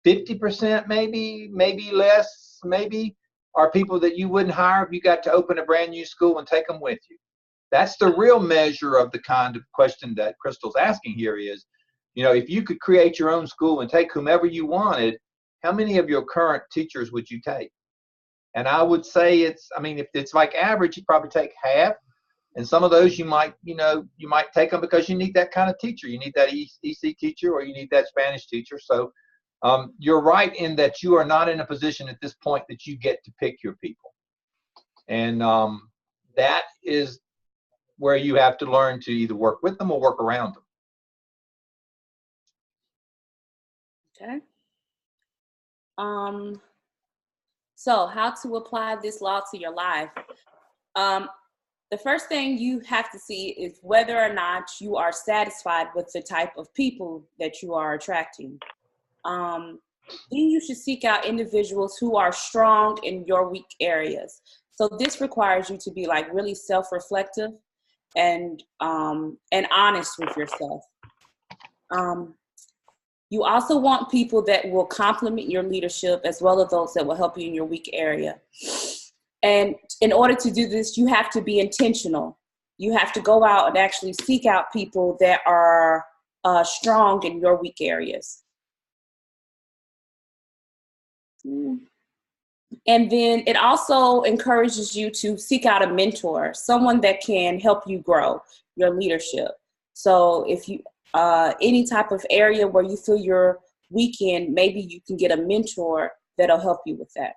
50% maybe less, maybe are people that you wouldn't hire if you got to open a brand new school and take them with you. That's the real measure of the kind of question that Crystal's asking here is, if you could create your own school and take whomever you wanted, how many of your current teachers would you take? And I would say if it's like average, you'd probably take half. And some of those you might take them because you need that kind of teacher. You need that EC teacher or you need that Spanish teacher. So you're right in that you are not in a position at this point that you get to pick your people. And that is where you have to learn to either work with them or work around them. Okay. So how to apply this law to your life? The first thing you have to see is whether or not you are satisfied with the type of people that you are attracting. Then you should seek out individuals who are strong in your weak areas. So this requires you to be really self-reflective and honest with yourself. You also want people that will complement your leadership as well as those that will help you in your weak area. And in order to do this, you have to be intentional. You have to go out and actually seek out people that are strong in your weak areas. And then it also encourages you to seek out a mentor, someone that can help you grow your leadership. So if you, any type of area where you feel you're weak in, maybe you can get a mentor that'll help you with that.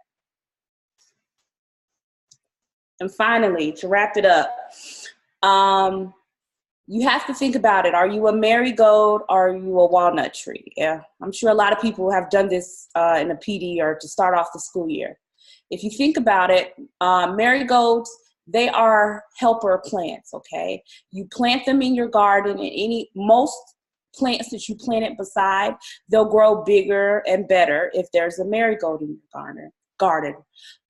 And finally, to wrap it up, you have to think about it. Are you a marigold or are you a walnut tree? Yeah, I'm sure a lot of people have done this in a PD or to start off the school year. If you think about it, marigolds, they are helper plants, okay? You plant them in your garden, and most plants that you plant it beside, they'll grow bigger and better if there's a marigold in your garden.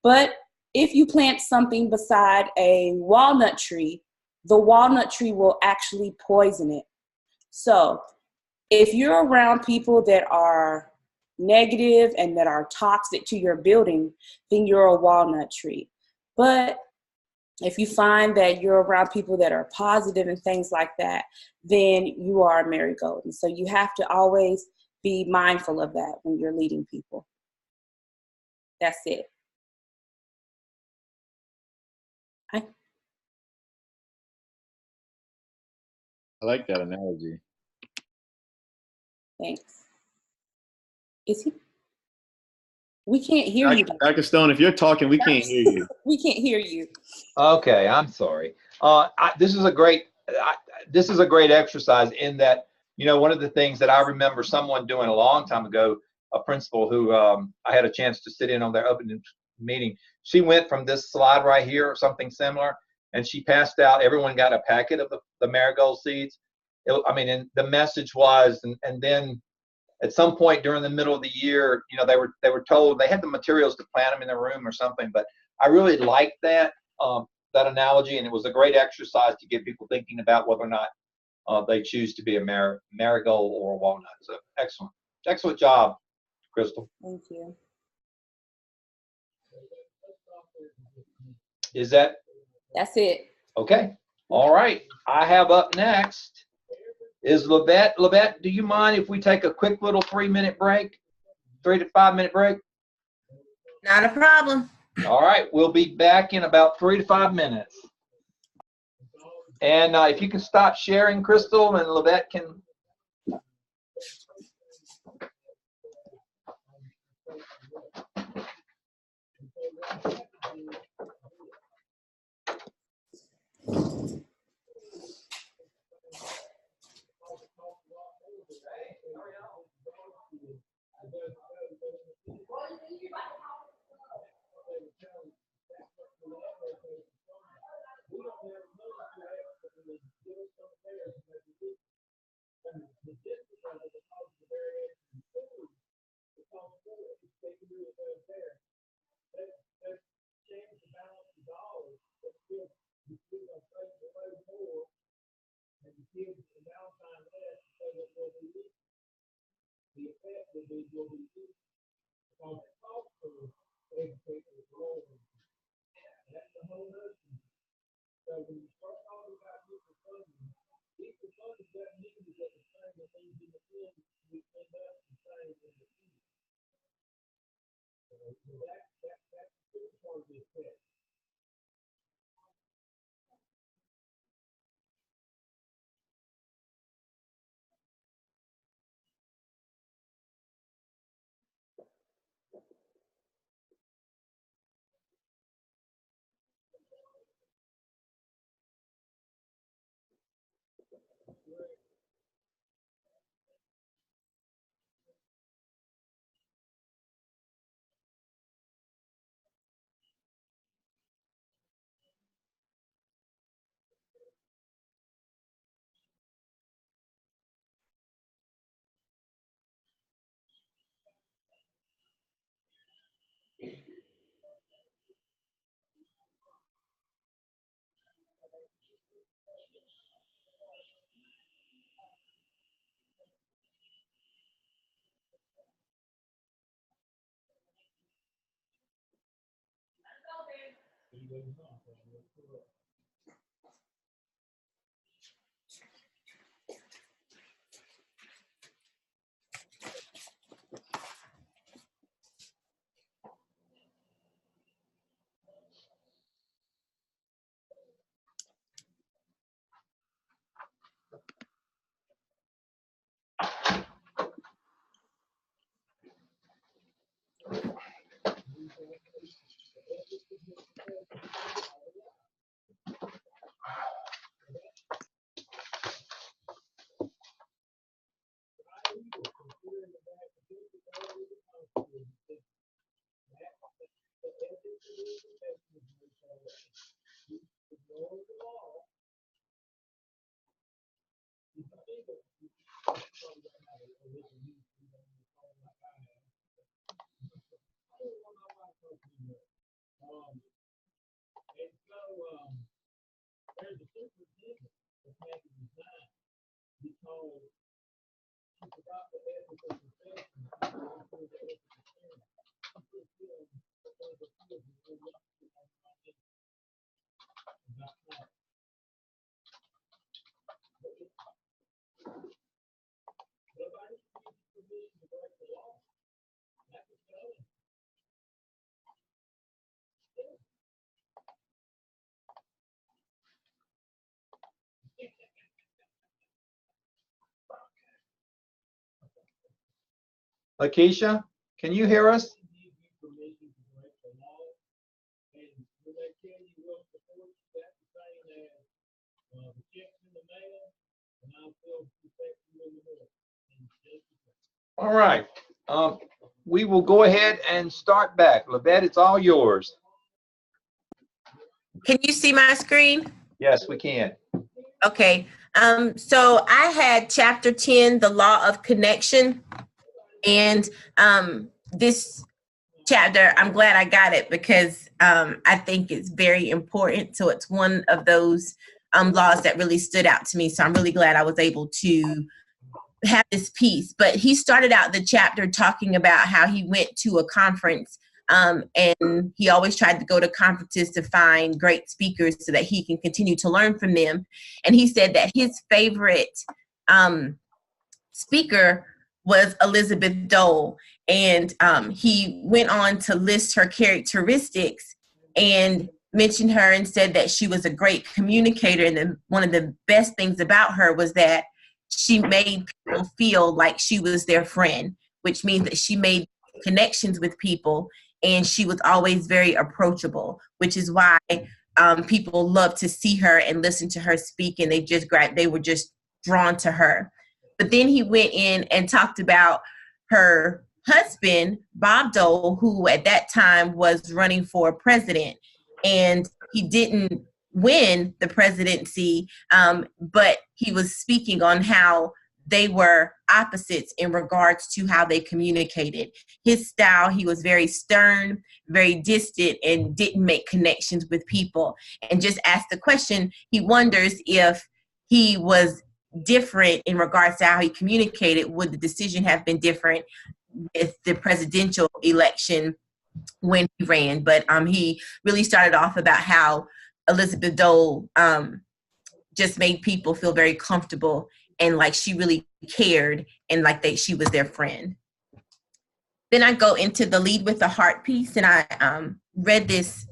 But if you plant something beside a walnut tree, the walnut tree will actually poison it. So if you're around people that are negative and that are toxic to your building, then you're a walnut tree. But if you find that you're around people that are positive and things like that, then you are a marigold. And so you have to always be mindful of that when you're leading people. That's it. I like that analogy. Thanks. Is he? We can't hear you. Dr. Stone, if you're talking, we can't hear you. We can't hear you. Okay, I'm sorry. This is a great exercise in that, you know, one of the things that I remember someone doing a long time ago, a principal who I had a chance to sit in on their opening meeting. She went from this slide right here or something similar, and she passed out. Everyone got a packet of the marigold seeds. And the message was, and then at some point during the middle of the year, you know, they were told they had the materials to plant them in their room or something. But I really liked that analogy, and it was a great exercise to get people thinking about whether or not they choose to be a marigold or a walnut. So excellent job, Crystal. Thank you. Is that? That's it. Okay. All right. I have up next is Levette. Levette, do you mind if we take a quick little 3-minute break? 3 to 5 minute break? Not a problem. All right. We'll be back in about 3 to 5 minutes. And if you can stop sharing, Crystal, and Levette can. Lakeisha, can you hear us? All right. We will go ahead and start back. Lavette, it's all yours. Can you see my screen? Yes, we can. Okay. So I had chapter 10, the law of connection. And this chapter, I'm glad I got it because I think it's very important. So it's one of those laws that really stood out to me. So I'm really glad I was able to have this piece. But he started out the chapter talking about how he went to a conference and he always tried to go to conferences to find great speakers so that he can continue to learn from them. And he said that his favorite speaker was Elizabeth Dole. And he went on to list her characteristics and mentioned her and said that she was a great communicator. And then one of the best things about her was that she made people feel like she was their friend, which means that she made connections with people and she was always very approachable, which is why people loved to see her and listen to her speak, and they were just drawn to her. But then he went in and talked about her husband, Bob Dole, who at that time was running for president, and he didn't win the presidency, but he was speaking on how they were opposites in regards to how they communicated. His style, he was very stern, very distant, and didn't make connections with people. And just asked the question, he wonders if he was different in regards to how he communicated, would the decision have been different with the presidential election when he ran? But he really started off about how Elizabeth Dole just made people feel very comfortable and like she really cared and like she was their friend. Then I go into the lead with the heart piece, and I read this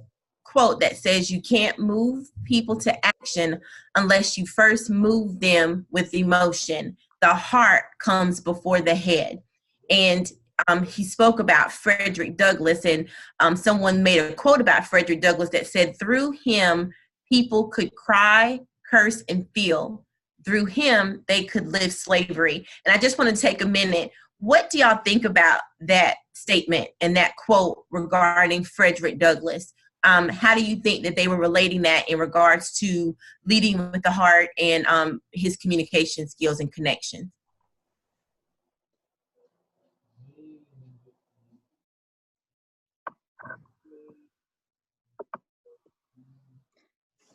quote that says, "You can't move people to action unless you first move them with emotion. The heart comes before the head." And he spoke about Frederick Douglass, and someone made a quote about Frederick Douglass that said, "Through him, people could cry, curse, and feel. Through him, they could live slavery." And I just want to take a minute. What do y'all think about that statement and that quote regarding Frederick Douglass? How do you think that they were relating that in regards to leading with the heart and his communication skills and connections?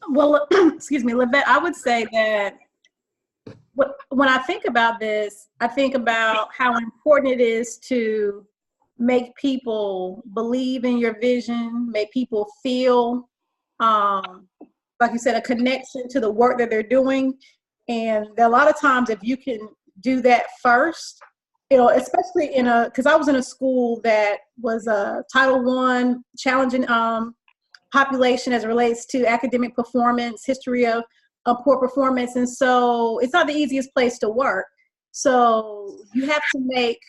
Well, excuse me, Lavette, I would say that when I think about this, I think about how important it is to make people believe in your vision, make people feel, like you said, a connection to the work that they're doing. And a lot of times, if you can do that first, especially because I was in a school that was a Title I challenging population as it relates to academic performance, history of poor performance. And so it's not the easiest place to work. So you have to make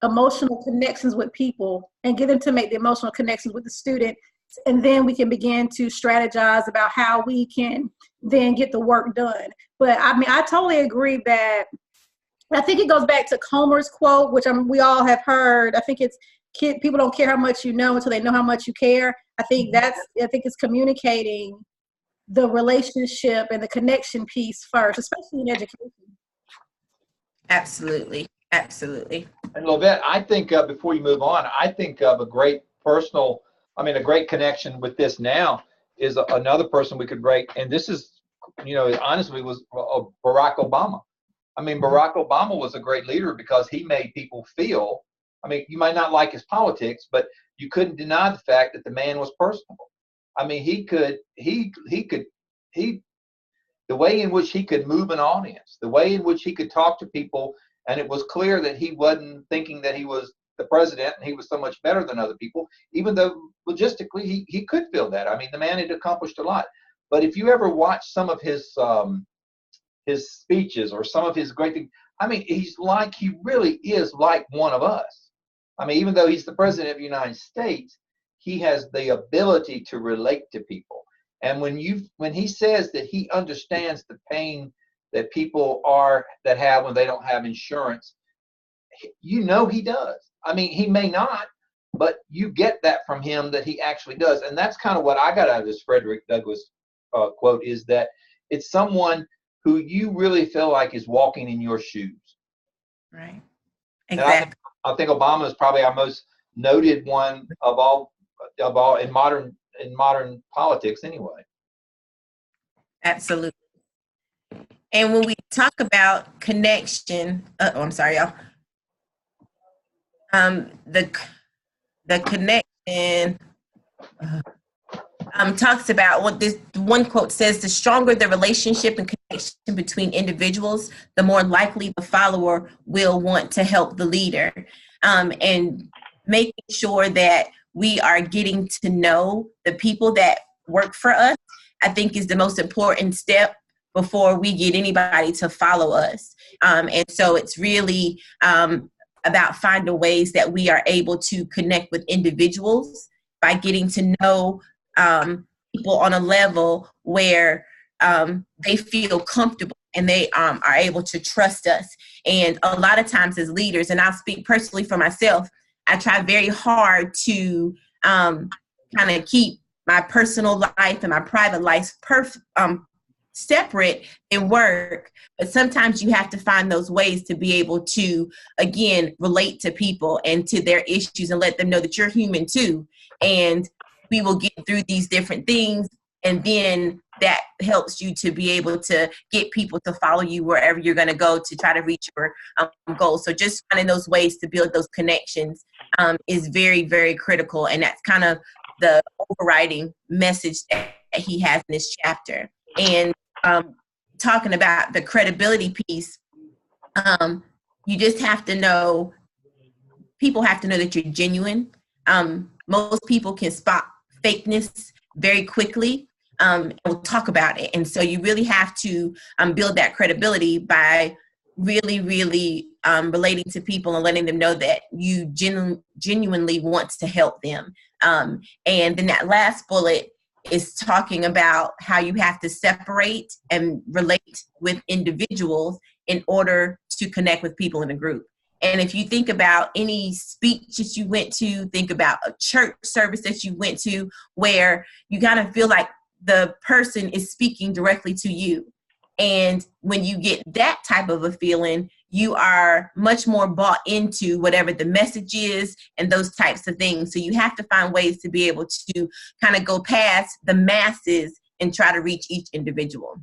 emotional connections with people and get them to make the emotional connections with the student. And then we can begin to strategize about how we can then get the work done. But I mean, I totally agree that I think it goes back to Comer's quote, which we all have heard. I think it's people don't care how much you know until they know how much you care. I think it's communicating the relationship and the connection piece first, especially in education. Absolutely. Absolutely. And Lovette, I think before you move on, I think of a great a great connection with this now is another person we could rate, and this is, honestly, was Barack Obama. I mean, Barack Obama was a great leader because he made people feel, you might not like his politics, but you couldn't deny the fact that the man was personable. I mean, the way in which he could move an audience, the way in which he could talk to people, and it was clear that he wasn't thinking that he was the president and he was so much better than other people, even though logistically he could feel that. I mean, the man had accomplished a lot. But if you ever watch some of his speeches or some of his great things, he really is like one of us. I mean, even though he's the president of the United States, he has the ability to relate to people. And when he says that he understands the pain that people have when they don't have insurance, he does. I mean, he may not, but you get that from him that he actually does. And that's kind of what I got out of this Frederick Douglass quote, is that it's someone who you really feel like is walking in your shoes. Right. Exactly. I think Obama is probably our most noted one of all in modern politics anyway. Absolutely. And when we talk about connection, I'm sorry, y'all. The connection talks about what this one quote says: the stronger the relationship and connection between individuals, the more likely the follower will want to help the leader. And making sure that we are getting to know the people that work for us, I think, is the most important step before we get anybody to follow us. And so it's really about finding ways that we are able to connect with individuals by getting to know people on a level where they feel comfortable and they are able to trust us. And a lot of times as leaders, and I'll speak personally for myself, I try very hard to kind of keep my personal life and my private life separate in work, but sometimes you have to find those ways to be able to, again, relate to people and to their issues and let them know that you're human too. And we will get through these different things, and then that helps you to be able to get people to follow you wherever you're going to go to try to reach your goals. So just finding those ways to build those connections is very, very critical. And that's kind of the overriding message that he has in this chapter. And talking about the credibility piece, you just have to know, people have to know that you're genuine. Most people can spot fakeness very quickly, and we'll talk about it. And so you really have to build that credibility by really, really relating to people and letting them know that you genuinely want to help them. And then that last bullet is talking about how you have to separate and relate with individuals in order to connect with people in a group. And if you think about any speech that you went to, think about a church service that you went to, where you kind of feel like the person is speaking directly to you. And when you get that type of a feeling, you are much more bought into whatever the message is and those types of things. So you have to find ways to be able to kind of go past the masses and try to reach each individual.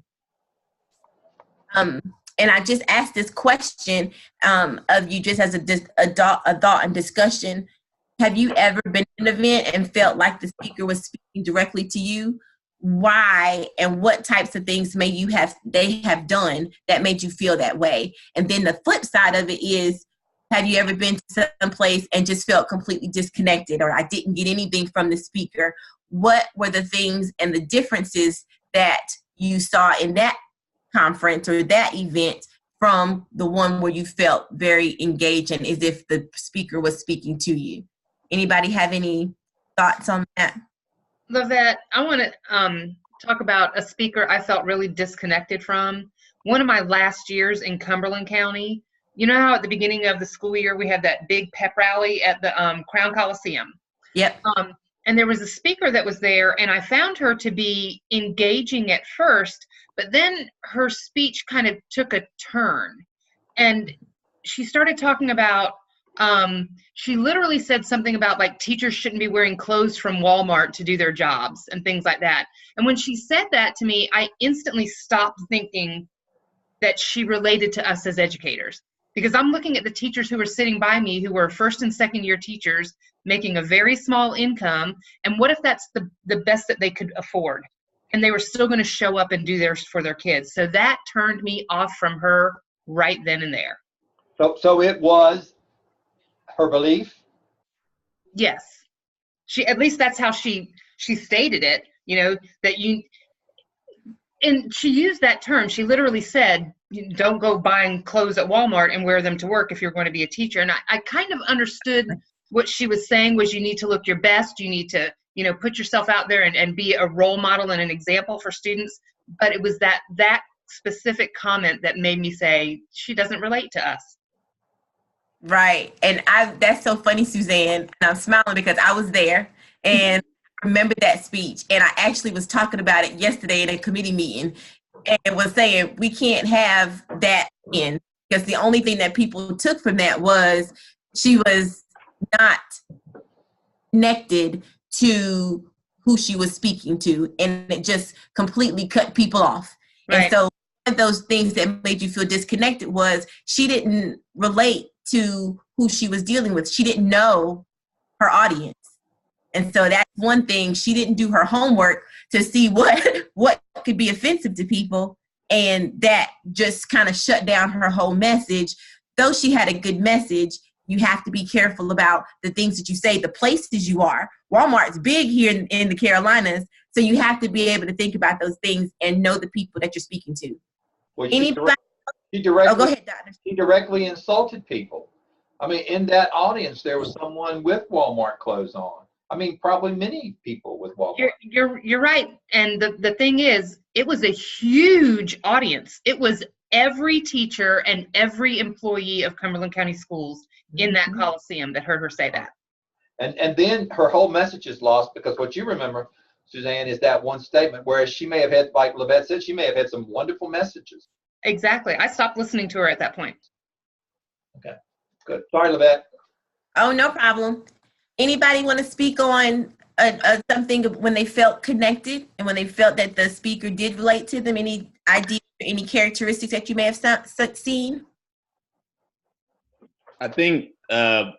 And I just asked this question of you just as a thought and discussion. Have you ever been in an event and felt like the speaker was speaking directly to you? Why and what types of things they have done that made you feel that way? And then the flip side of it is, have you ever been to some place and just felt completely disconnected, or I didn't get anything from the speaker? What were the things and the differences that you saw in that conference or that event from the one where you felt very engaged and as if the speaker was speaking to you? Anybody have any thoughts on that? Lovette, I want to talk about a speaker I felt really disconnected from. One of my last years in Cumberland County, you know how at the beginning of the school year we had that big pep rally at the Crown Coliseum? Yep. And there was a speaker that was there, and I found her to be engaging at first, but then her speech kind of took a turn. And she started talking about, she literally said something about like teachers shouldn't be wearing clothes from Walmart to do their jobs and things like that. And when she said that to me, I instantly stopped thinking that she related to us as educators, because I'm looking at the teachers who were sitting by me who were first and second year teachers making a very small income. And what if that's the best that they could afford? And they were still going to show up and do theirs for their kids. So that turned me off from her right then and there. So it was her belief? Yes. At least that's how she stated it, that and she used that term. She literally said, don't go buying clothes at Walmart and wear them to work if you're going to be a teacher. And I kind of understood what she was saying was you need to look your best. You need to, put yourself out there and be a role model and an example for students. But it was that specific comment that made me say, she doesn't relate to us. Right. And that's so funny, Suzanne. And I'm smiling because I was there and remember that speech. And I actually was talking about it yesterday in a committee meeting and was saying we can't have that in, because the only thing that people took from that was she was not connected to who she was speaking to, and it just completely cut people off. Right. And so one of those things that made you feel disconnected was she didn't relate to who she was dealing with. She didn't know her audience. And so that's one thing. She didn't do her homework to see what could be offensive to people. And that just kind of shut down her whole message. Though she had a good message, you have to be careful about the things that you say, the places you are. Walmart's big here in the Carolinas. So you have to be able to think about those things and know the people that you're speaking to. Well, she directly insulted people. I mean, in that audience, there was someone with Walmart clothes on. I mean, probably many people with Walmart. You're right. And the thing is, it was a huge audience. It was every teacher and every employee of Cumberland County Schools in that Coliseum that heard her say that. And then her whole message is lost, because what you remember, Suzanne, is that one statement, whereas she may have had, like Lavette said, she may have had some wonderful messages. Exactly. I stopped listening to her at that point. Okay, good. Sorry, Lavette. Oh, no problem. Anybody want to speak on something when they felt connected and when they felt that the speaker did relate to them? Any ideas, any characteristics that you may have seen? I think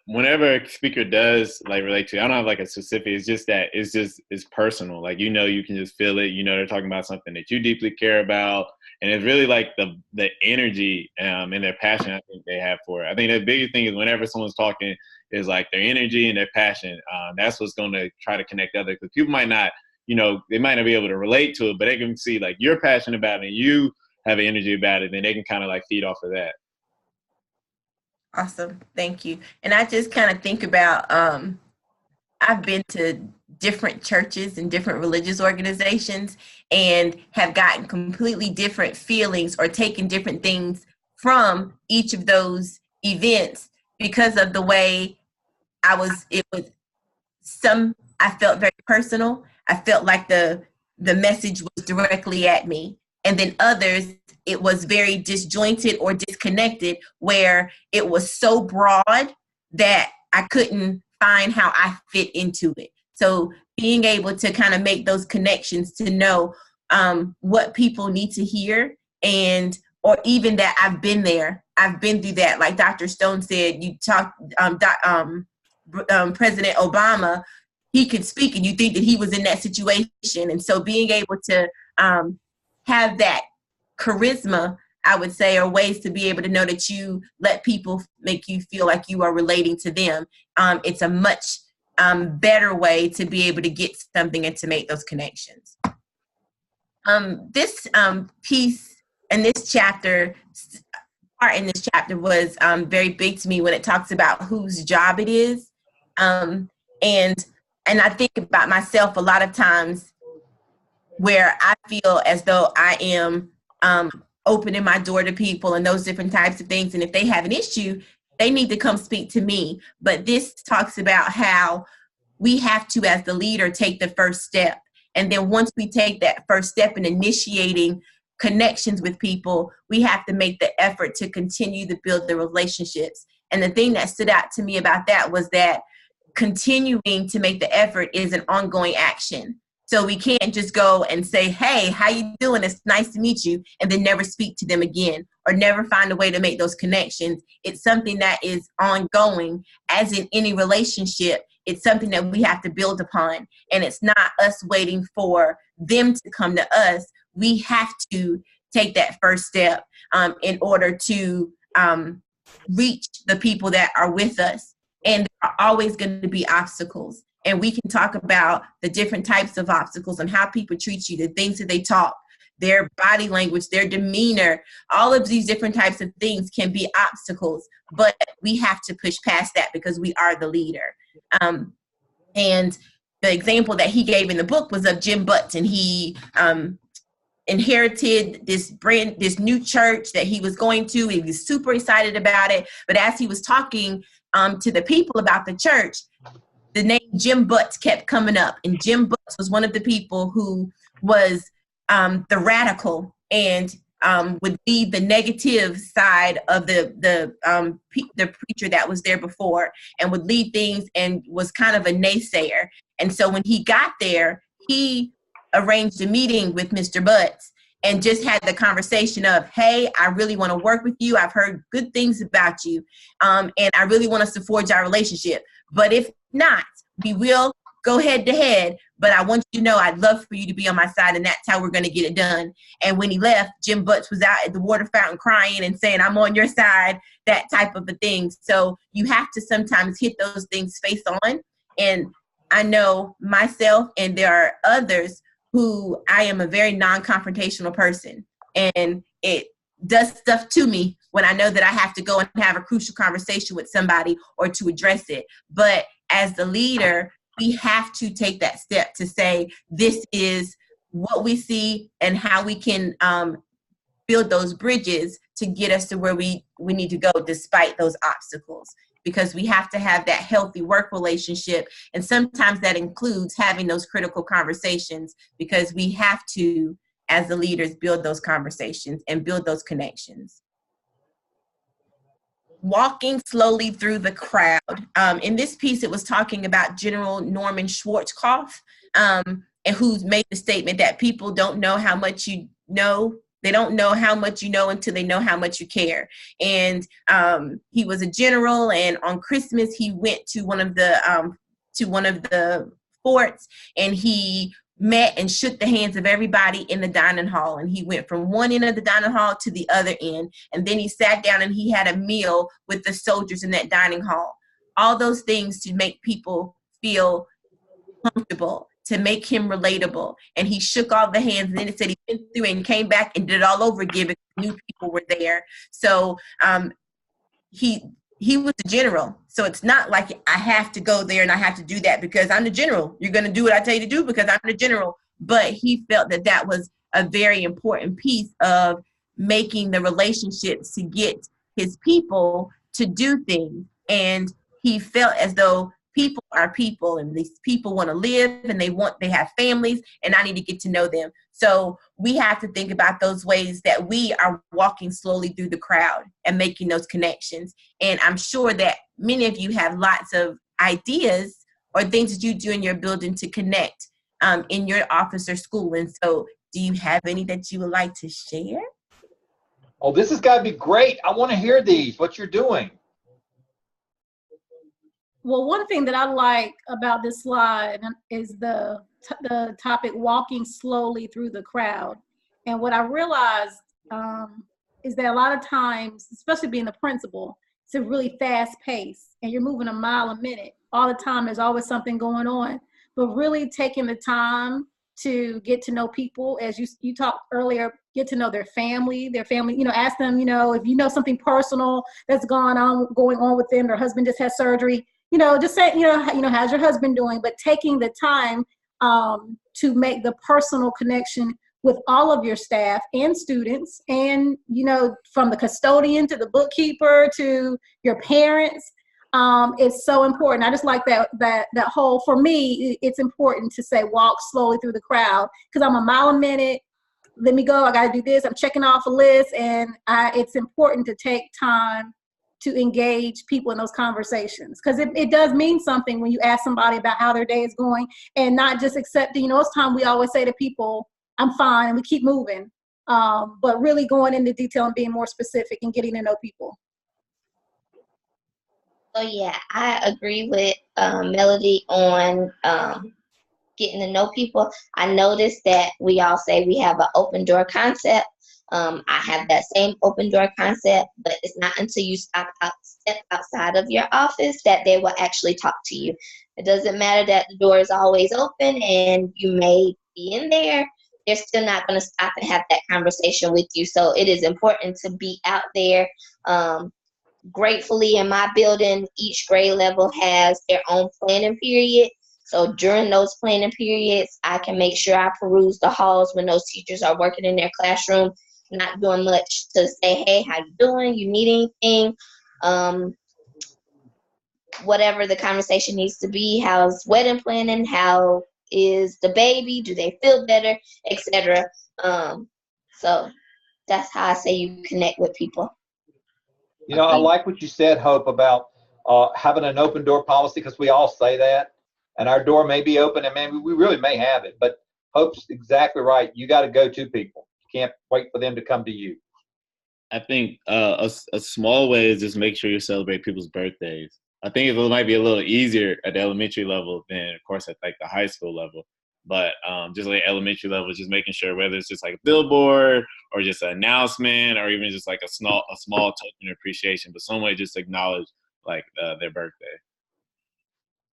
whenever a speaker does relate to, I don't have a specific, it's just that it's personal. You can just feel it. They're talking about something that you deeply care about. And it's really the energy and their passion I think they have for it. I think the biggest thing is whenever someone's talking is their energy and their passion. That's what's going to try to connect others. Because people might not, they might not be able to relate to it, but they can see you're passionate about it and you have an energy about it. Then they can kind of feed off of that. Awesome. Thank you. And I just kind of think about, I've been to different churches and different religious organizations and have gotten completely different feelings or taken different things from each of those events because of the way I felt very personal. I felt like the message was directly at me. And then others, it was very disjointed or disconnected, where it was so broad that I couldn't find how I fit into it. So being able to kind of make those connections to know what people need to hear, or even that I've been there. I've been through that. Like Dr. Stone said, you talked, President Obama, he could speak and you think that he was in that situation. And so being able to have that charisma, I would say, are ways to be able to know that you let people make you feel like you are relating to them. It's a much better way to be able to get something and to make those connections. This piece and this chapter, part in this chapter was very big to me when it talks about whose job it is. And I think about myself a lot of times where I feel as though I am opening my door to people and those different types of things. And if they have an issue, they need to come speak to me. But this talks about how we have to, as the leader, take the first step. And then once we take that first step in initiating connections with people, we have to make the effort to continue to build the relationships. And the thing that stood out to me about that was that continuing to make the effort is an ongoing action. So we can't just go and say, hey, how you doing? It's nice to meet you, and then never speak to them again or never find a way to make those connections. It's something that is ongoing. As in any relationship, it's something that we have to build upon. And it's not us waiting for them to come to us. We have to take that first step in order to reach the people that are with us. And there are always going to be obstacles. And we can talk about the different types of obstacles and how people treat you, the things that they talk, their body language, their demeanor. All of these different types of things can be obstacles, but we have to push past that because we are the leader. And the example that he gave in the book was of Jim Butts, and he inherited this new church that he was going to. He was super excited about it. But as he was talking to the people about the church, the name Jim Butts kept coming up. And Jim Butts was one of the people who was the radical and would lead the negative side of the preacher that was there before, and would lead things and was kind of a naysayer. And so when he got there, he arranged a meeting with Mr. Butts and just had the conversation of, hey, I really want to work with you. I've heard good things about you. And I really want us to forge our relationship. But if not, we will go head to head. But I want you to know I'd love for you to be on my side, and that's how we're going to get it done. And when he left, Jim Butts was out at the water fountain crying and saying, I'm on your side, that type of a thing. So you have to sometimes hit those things face on. And I know myself, and there are others who I am a very non-confrontational person. And it does stuff to me when I know that I have to go and have a crucial conversation with somebody or to address it. But as the leader, we have to take that step to say, this is what we see and how we can build those bridges to get us to where we need to go despite those obstacles. Because we have to have that healthy work relationship. And sometimes that includes having those critical conversations, because we have to, as the leaders, build those conversations and build those connections. Walking slowly through the crowd. In this piece, it was talking about General Norman Schwarzkopf, and who's made the statement that people don't know how much you know. They don't know how much you know until they know how much you care. And he was a general, and on Christmas he went to one of the forts, and he met and shook the hands of everybody in the dining hall. And he went from one end of the dining hall to the other end. And then he sat down and he had a meal with the soldiers in that dining hall. All those things to make people feel comfortable, to make him relatable. And he shook all the hands, and then it said he went through and came back and did it all over again because new people were there. So he was the general. So it's not like I have to go there and I have to do that because I'm the general. You're going to do what I tell you to do because I'm the general. But he felt that that was a very important piece of making the relationships to get his people to do things. And he felt as though people are people, and these people want to live, and they have families, and I need to get to know them. So we have to think about those ways that we are walking slowly through the crowd and making those connections. And I'm sure that many of you have lots of ideas or things that you do in your building to connect in your office or school. And so do you have any that you would like to share? Oh, this has got to be great. I want to hear these, what you're doing. Well, one thing that I like about this slide is the topic, walking slowly through the crowd. And what I realized is that a lot of times, especially being the principal, it's a really fast pace and you're moving a mile a minute. All the time, there's always something going on. But really taking the time to get to know people, as you talked earlier, get to know their family, ask them, if you know something personal that's going on with them, their husband just had surgery, just say, how's your husband doing? But taking the time to make the personal connection with all of your staff and students, and, from the custodian to the bookkeeper to your parents, it's so important. I just like that whole, for me, it's important to say walk slowly through the crowd, because I'm a mile a minute. let me go, I got to do this, I'm checking off a list, and it's important to take time to engage people in those conversations, because it does mean something when you ask somebody about how their day is going, and not just accepting, most time we always say to people, I'm fine, and we keep moving, but really going into detail and being more specific and getting to know people. So yeah, I agree with Melody on getting to know people. I noticed that we all say we have an open door concept. I have that same open door concept, but it's not until you step outside of your office that they will actually talk to you. It doesn't matter that the door is always open and you may be in there. They're still not going to stop and have that conversation with you. So it is important to be out there. Gratefully, in my building, each grade level has their own planning period. So during those planning periods, I can make sure I peruse the halls when those teachers are working in their classroom, not doing much to say, hey, how you doing? You need anything? Whatever the conversation needs to be. How's wedding planning? How is the baby? Do they feel better? Etc. So that's how I say you connect with people. I like what you said, Hope, about having an open door policy, because we all say that, and our door may be open, and maybe we really may have it, but Hope's exactly right. You got to go to people. You can't wait for them to come to you. I think a small way is just make sure you celebrate people's birthdays. I think it might be a little easier at the elementary level than, of course, at like the high school level. But just like elementary level, just making sure whether it's just like a billboard or just an announcement or even just like a small token of appreciation, but some way just acknowledge like their birthday.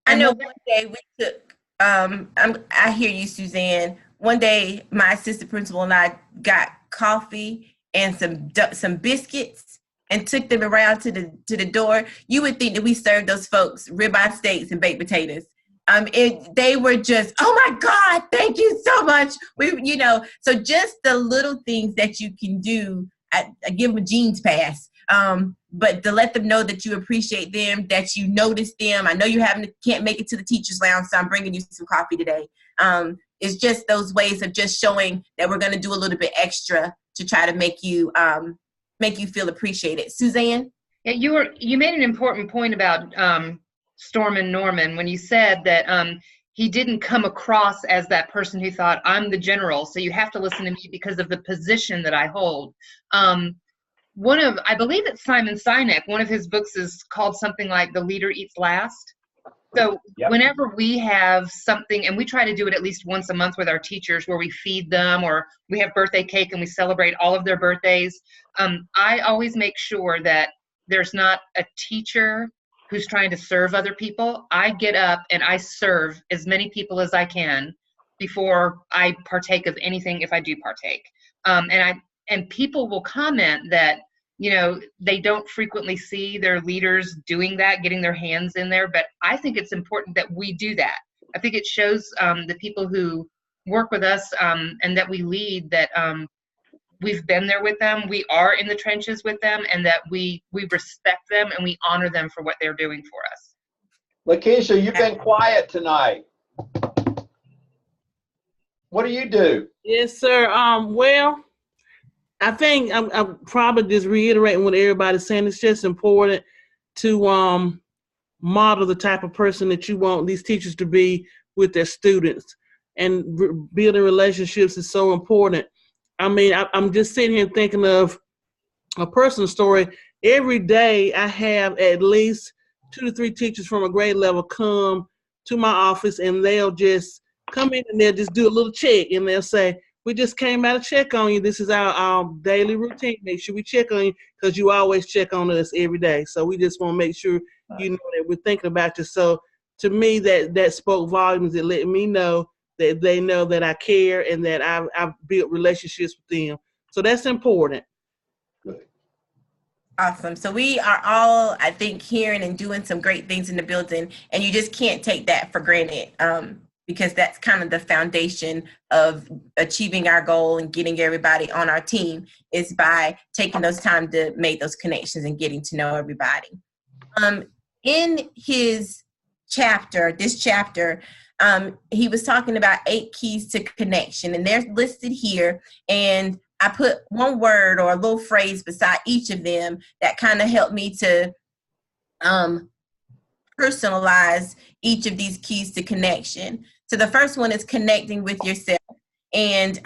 I know one day we took, I hear you, Suzanne. One day my assistant principal and I got coffee and some biscuits and took them around to the door. You would think that we served those folks ribeye steaks and baked potatoes. They were just, oh my God, thank you so much. So just the little things that you can do, I give them a jeans pass. But to let them know that you appreciate them, that you notice them. I know you can't make it to the teacher's lounge, so I'm bringing you some coffee today. It's just those ways of just showing that we're going to do a little bit extra to try to make you feel appreciated. Suzanne? Yeah, you made an important point about Stormin Norman when you said that he didn't come across as that person who thought, I'm the general, so you have to listen to me because of the position that I hold. I believe it's Simon Sinek, one of his books is called something like The Leader Eats Last. So yep. Whenever we have something, and we try to do it at least once a month with our teachers where we feed them or we have birthday cake and we celebrate all of their birthdays, I always make sure that there's not a teacher who's trying to serve other people. I get up and I serve as many people as I can before I partake of anything if I do partake. And people will comment that, they don't frequently see their leaders doing that, getting their hands in there. But I think it's important that we do that. I think it shows the people who work with us and that we lead that we've been there with them, we are in the trenches with them, and that we respect them and we honor them for what they're doing for us. Lakeisha, you've been quiet tonight. What do you do? Yes, sir. Well, I think I'm probably just reiterating what everybody's saying. It's just important to model the type of person that you want these teachers to be with their students. And building relationships is so important. I mean, I'm just sitting here thinking of a personal story. Every day I have at least 2 to 3 teachers from a grade level come to my office, and they'll just come in and they'll just do a little check, and they'll say, we just came out to check on you. This is our daily routine. Make sure we check on you because you always check on us every day. So we just want to make sure you know that we're thinking about you. So to me, that spoke volumes. It let me know that they know that I care and that I've built relationships with them. So that's important. Good. Awesome. So we are all, I think, hearing and doing some great things in the building, and you just can't take that for granted because that's kind of the foundation of achieving our goal and getting everybody on our team is by taking those time to make those connections and getting to know everybody. In this chapter, he was talking about 8 keys to connection, and they're listed here. And I put one word or a little phrase beside each of them that kind of helped me to personalize each of these keys to connection. So the first one is connecting with yourself. And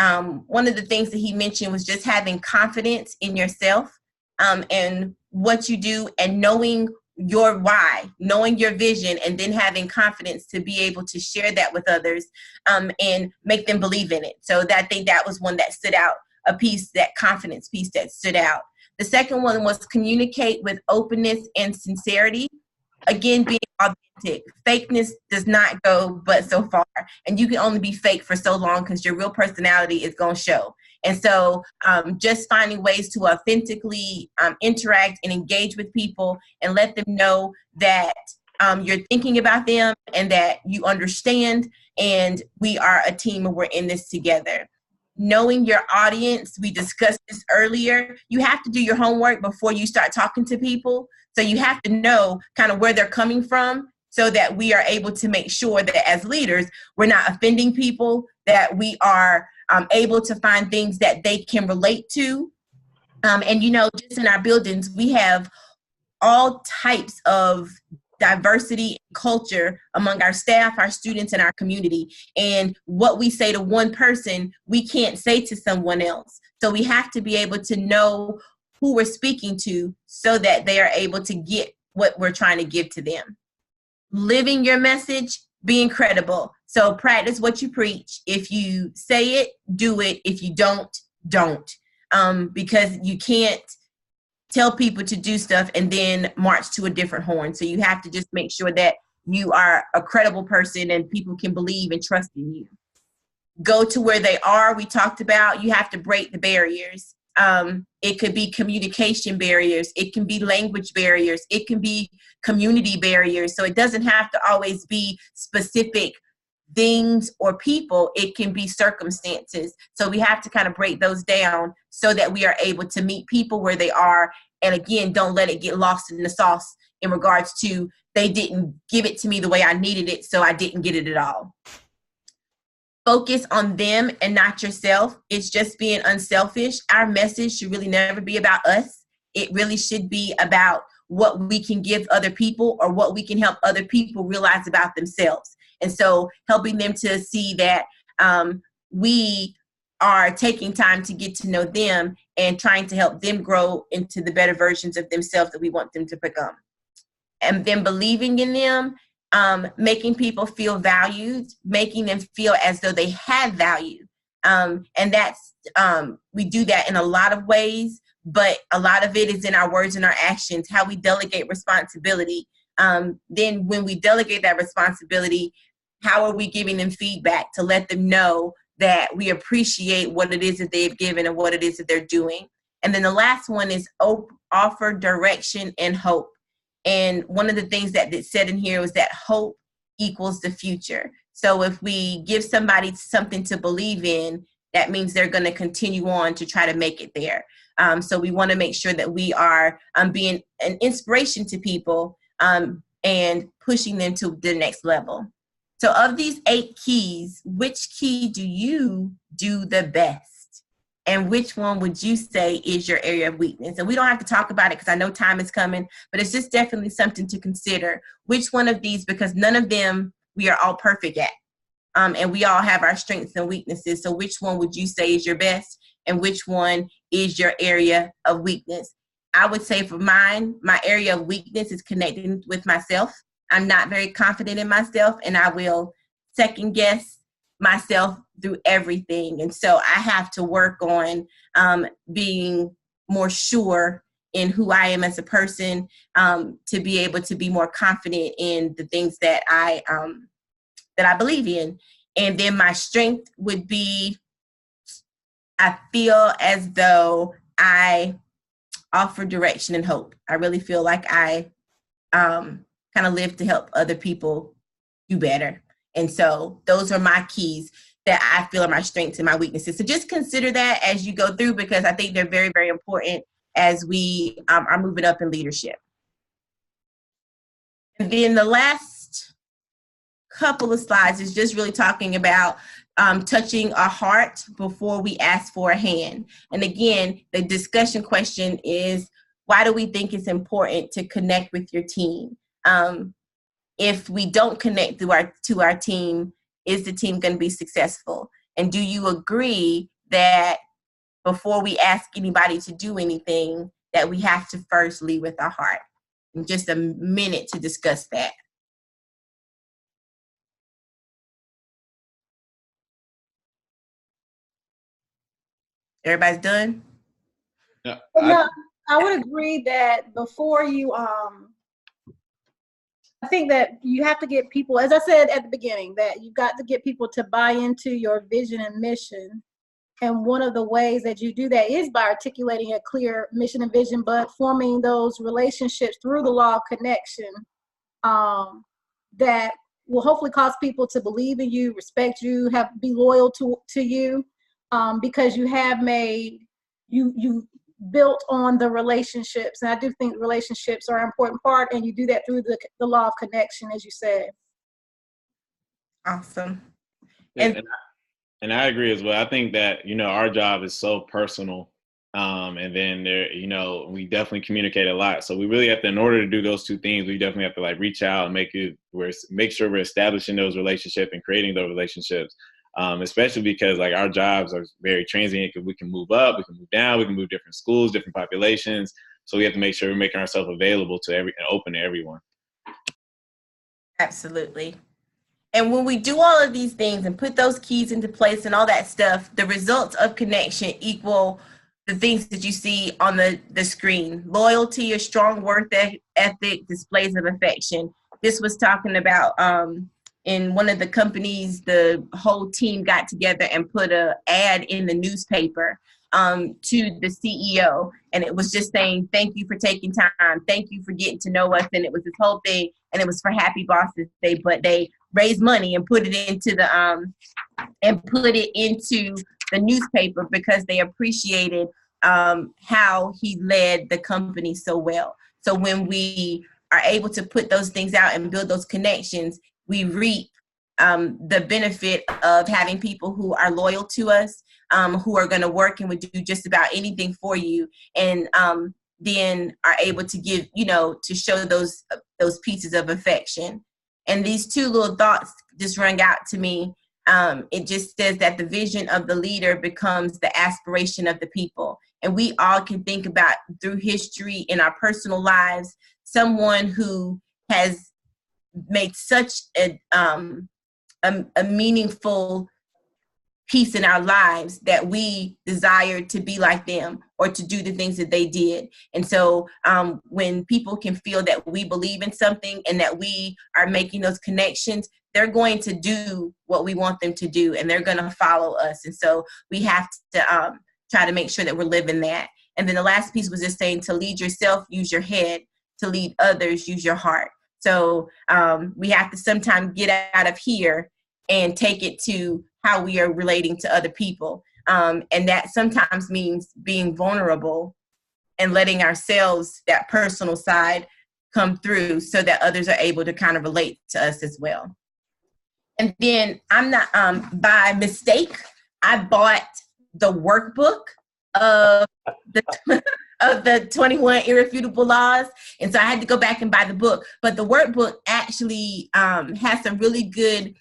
one of the things that he mentioned was just having confidence in yourself and what you do, and knowing your why, knowing your vision, and then having confidence to be able to share that with others and make them believe in it. So I think that was one that stood out, a piece, that confidence piece that stood out. The second one was communicate with openness and sincerity. Again, being authentic. Fakeness does not go but so far, and you can only be fake for so long because your real personality is going to show. And so just finding ways to authentically interact and engage with people and let them know that you're thinking about them and that you understand, and we are a team and we're in this together. Knowing your audience, we discussed this earlier. You have to do your homework before you start talking to people. So you have to know kind of where they're coming from so that we are able to make sure that as leaders, we're not offending people, that we are able to find things that they can relate to. And, you know, just in our buildings, we have all types of diversity and culture among our staff, our students, and our community. And what we say to one person, we can't say to someone else. So we have to be able to know who we're speaking to so that they are able to get what we're trying to give to them. Living your message, being credible. So practice what you preach. If you say it, do it. If you don't, don't. Because you can't tell people to do stuff and then march to a different horn. So you have to just make sure that you are a credible person and people can believe and trust in you. Go to where they are. We talked about you have to break the barriers. It could be communication barriers. It can be language barriers. It can be community barriers. So it doesn't have to always be specific things or people. It can be circumstances. So we have to kind of break those down so that we are able to meet people where they are. And again, don't let it get lost in the sauce in regards to they didn't give it to me the way I needed it, so I didn't get it at all. Focus on them and not yourself. It's just being unselfish. Our message should really never be about us. It really should be about what we can give other people or what we can help other people realize about themselves. And so helping them to see that we are taking time to get to know them and trying to help them grow into the better versions of themselves that we want them to become. And then believing in them, making people feel valued, making them feel as though they have value. And that's, we do that in a lot of ways, but a lot of it is in our words and our actions, how we delegate responsibility. Then when we delegate that responsibility, how are we giving them feedback to let them know that we appreciate what it is that they've given and what it is that they're doing? And then the last one is offer direction and hope. And one of the things that it said in here was that hope equals the future. So if we give somebody something to believe in, that means they're going to continue on to try to make it there. So we want to make sure that we are being an inspiration to people and pushing them to the next level. So of these 8 keys, which key do you do the best? And which one would you say is your area of weakness? And we don't have to talk about it because I know time is coming, but it's just definitely something to consider. Which one of these, because none of them we are all perfect at. And we all have our strengths and weaknesses. So which one would you say is your best? And which one is your area of weakness? I would say for mine, my area of weakness is connecting with myself. I'm not very confident in myself, and I will second guess myself through everything. And so I have to work on being more sure in who I am as a person, to be able to be more confident in the things that I believe in. And then my strength would be, I feel as though I offer direction and hope. I really feel like I kind of live to help other people do better. And so those are my keys that I feel are my strengths and my weaknesses. So just consider that as you go through, because I think they're very, very important as we are moving up in leadership. And then the last couple of slides is just really talking about touching a heart before we ask for a hand. And again, the discussion question is, why do we think it's important to connect with your team? If we don't connect to our team, is the team going to be successful? And do you agree that before we ask anybody to do anything, that we have to first lead with our heart? In just a minute to discuss that. Everybody's done? Yeah, No, I would agree that before you, I think that you have to get people, as I said at the beginning, that you've got to get people to buy into your vision and mission. And one of the ways that you do that is by articulating a clear mission and vision, but forming those relationships through the law of connection that will hopefully cause people to believe in you, respect you, be loyal to you, because you have made, you built on the relationships. And I do think relationships are an important part, and you do that through the law of connection, as you said. Awesome. And I agree as well. I think that, our job is so personal. And then there, we definitely communicate a lot. So we really have to, in order to do those two things, we definitely have to reach out and make sure we're establishing those relationships and creating those relationships. Especially because our jobs are very transient, because we can move up, we can move down, we can move different schools, different populations. So we have to make sure we're making ourselves available and open to everyone. Absolutely. And when we do all of these things and put those keys into place and all that stuff, the results of connection equal the things that you see on the screen. Loyalty, a strong work ethic, displays of affection. This was talking about in one of the companies, the whole team got together and put an ad in the newspaper to the CEO. And it was just saying, thank you for taking time. Thank you for getting to know us. And it was this whole thing. And it was for Happy Bosses Day, but they raised money and put it into the newspaper because they appreciated how he led the company so well. So when we are able to put those things out and build those connections, we reap the benefit of having people who are loyal to us, who are going to work and would do just about anything for you, and then are able to give, to show those pieces of affection. And these two little thoughts just rang out to me. It just says that the vision of the leader becomes the aspiration of the people. And we all can think about, through history in our personal lives, someone who has made such a meaningful piece in our lives that we desire to be like them or to do the things that they did. And so when people can feel that we believe in something and that we are making those connections, they're going to do what we want them to do, and they're going to follow us. And so we have to try to make sure that we're living that. And then the last piece was just saying, to lead yourself, use your head. To lead others, use your heart. So we have to sometimes get out of here and take it to how we are relating to other people. And that sometimes means being vulnerable and letting ourselves, that personal side, come through so that others are able to kind of relate to us as well. And then I'm not, by mistake, I bought the workbook of the 21 Irrefutable Laws. And so I had to go back and buy the book. But the workbook actually has some really good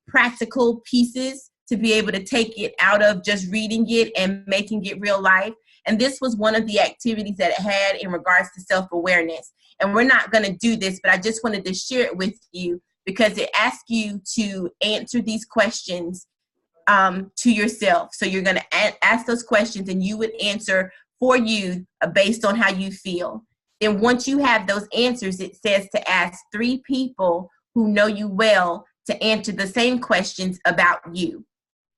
practical pieces to be able to take it out of just reading it and making it real life. And this was one of the activities that it had in regards to self-awareness. And we're not going to do this, but I just wanted to share it with you because it asks you to answer these questions to yourself. So you're going to ask those questions and you would answer for you based on how you feel. Then once you have those answers, it says to ask 3 people who know you well to answer the same questions about you,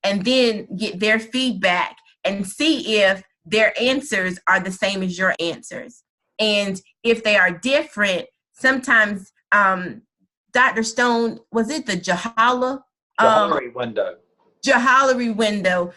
and then get their feedback and see if their answers are the same as your answers. And if they are different, sometimes Dr. Stone, was it the Johari window? Johari window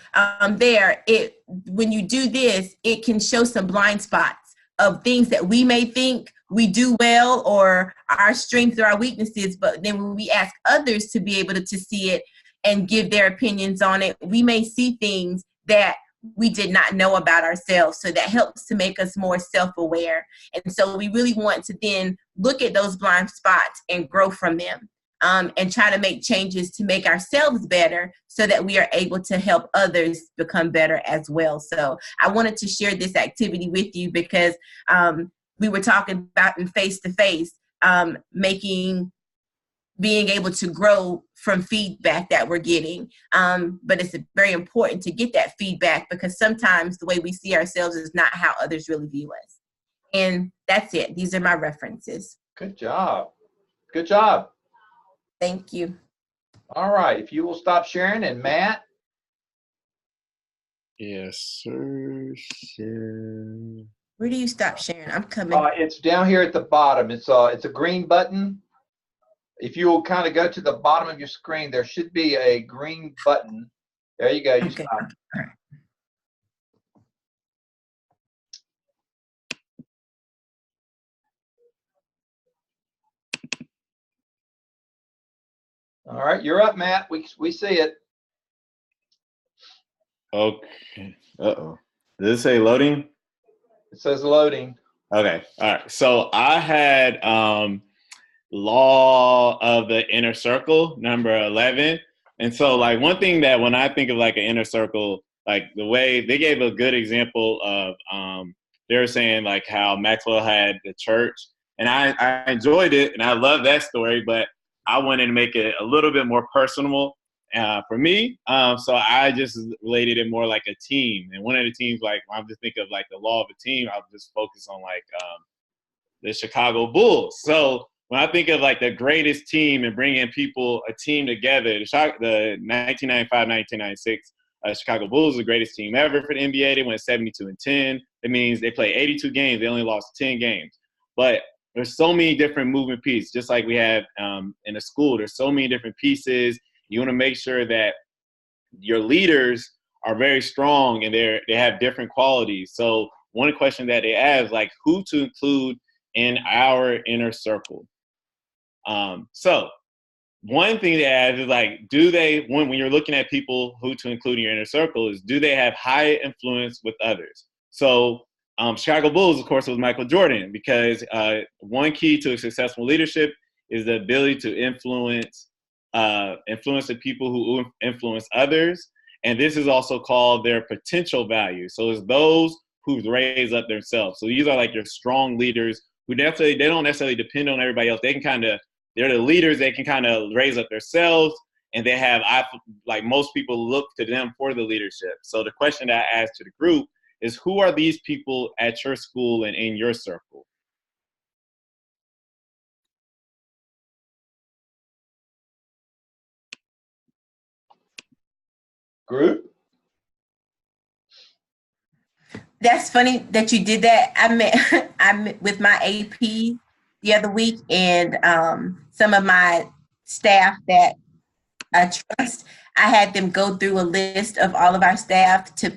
when you do this, it can show some blind spots of things that we may think we do well or our strengths or our weaknesses, but then when we ask others to be able to see it and give their opinions on it, we may see things that we did not know about ourselves. So that helps to make us more self-aware. And so we really want to then look at those blind spots and grow from them, and try to make changes to make ourselves better so that we are able to help others become better as well. So I wanted to share this activity with you because we were talking about in face-to-face, being able to grow from feedback that we're getting. But it's very important to get that feedback because sometimes the way we see ourselves is not how others really view us. And that's it. These are my references. Good job. Good job. Thank you. All right. If you will stop sharing, and Matt. Yes, sir. Share. Where do you stop sharing? I'm coming. It's down here at the bottom. It's a green button. If you will kind of go to the bottom of your screen, there should be a green button. There you go. You Okay. stop. All right, you're up, Matt. We see it. Okay. Uh-oh. Does it say loading? It says loading. Okay. All right. So I had Law of the Inner Circle, number 11. And so like one thing that when I think of like an inner circle, like the way they gave a good example of, they were saying like how Maxwell had the church, and I enjoyed it and I love that story, but I wanted to make it a little bit more personal for me. So I just related it more like a team. And one of the teams, like when I just think of like the law of a team, I'll just focus on like the Chicago Bulls. So when I think of like the greatest team and bringing people, a team together, the 1995-1996 Chicago Bulls, the greatest team ever for the NBA. They went 72-10. That means they played 82 games. They only lost 10 games. But there's so many different moving pieces, just like we have in a school. There's so many different pieces. You want to make sure that your leaders are very strong and they have different qualities. So one question that they ask is like who to include in our inner circle. So one thing they ask is like, do they, when you're looking at people who to include in your inner circle, is do they have high influence with others? So Chicago Bulls, of course, was Michael Jordan, because one key to successful leadership is the ability to influence the people who influence others. And this is also called their potential value. So it's those who raise up themselves. So these are like your strong leaders who they don't necessarily depend on everybody else. They can they're the leaders. They can kind of raise up themselves, and they have, like most people look to them for the leadership. So the question that I asked to the group is, who are these people at your school and in your circle? Group? That's funny that you did that. I met with my AP the other week, and some of my staff that I trust, I had them go through a list of all of our staff to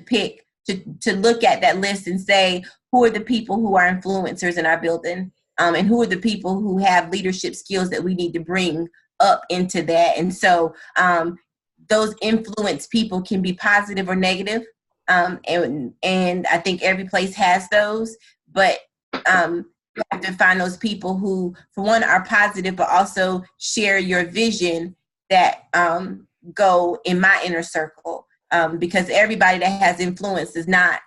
look at that list and say, who are the people who are influencers in our building, and who are the people who have leadership skills that we need to bring up into that. And so those influence people can be positive or negative. And I think every place has those, but you have to find those people who, for one, are positive, but also share your vision that go in my inner circle. Because everybody that has influence is not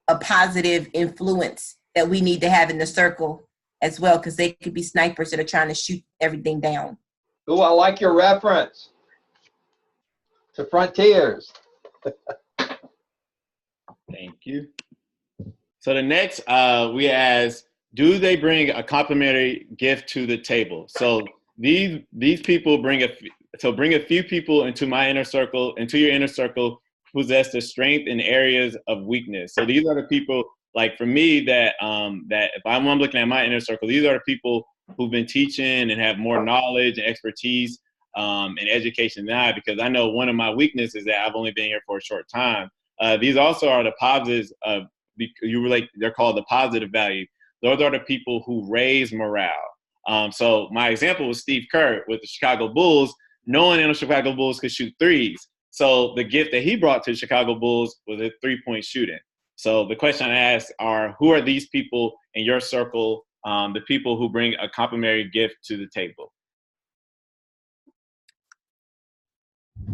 a positive influence that we need to have in the circle as well, because they could be snipers that are trying to shoot everything down. Oh, I like your reference to Frontiers. Thank you. So the next we ask, do they bring a complimentary gift to the table? So these people bring a few people into my inner circle, into your inner circle, who possess the strength in areas of weakness. So these are the people, like for me, that if I'm looking at my inner circle, these are the people who've been teaching and have more knowledge and expertise in education than I, because I know one of my weaknesses is that I've only been here for a short time. These also are the positives of, they're called the positive value. those are the people who raise morale. So my example was Steve Kerr with the Chicago Bulls. No one in the Chicago Bulls could shoot threes. So the gift that he brought to the Chicago Bulls was a three-point shooting. So the question I ask are, who are these people in your circle, the people who bring a complimentary gift to the table?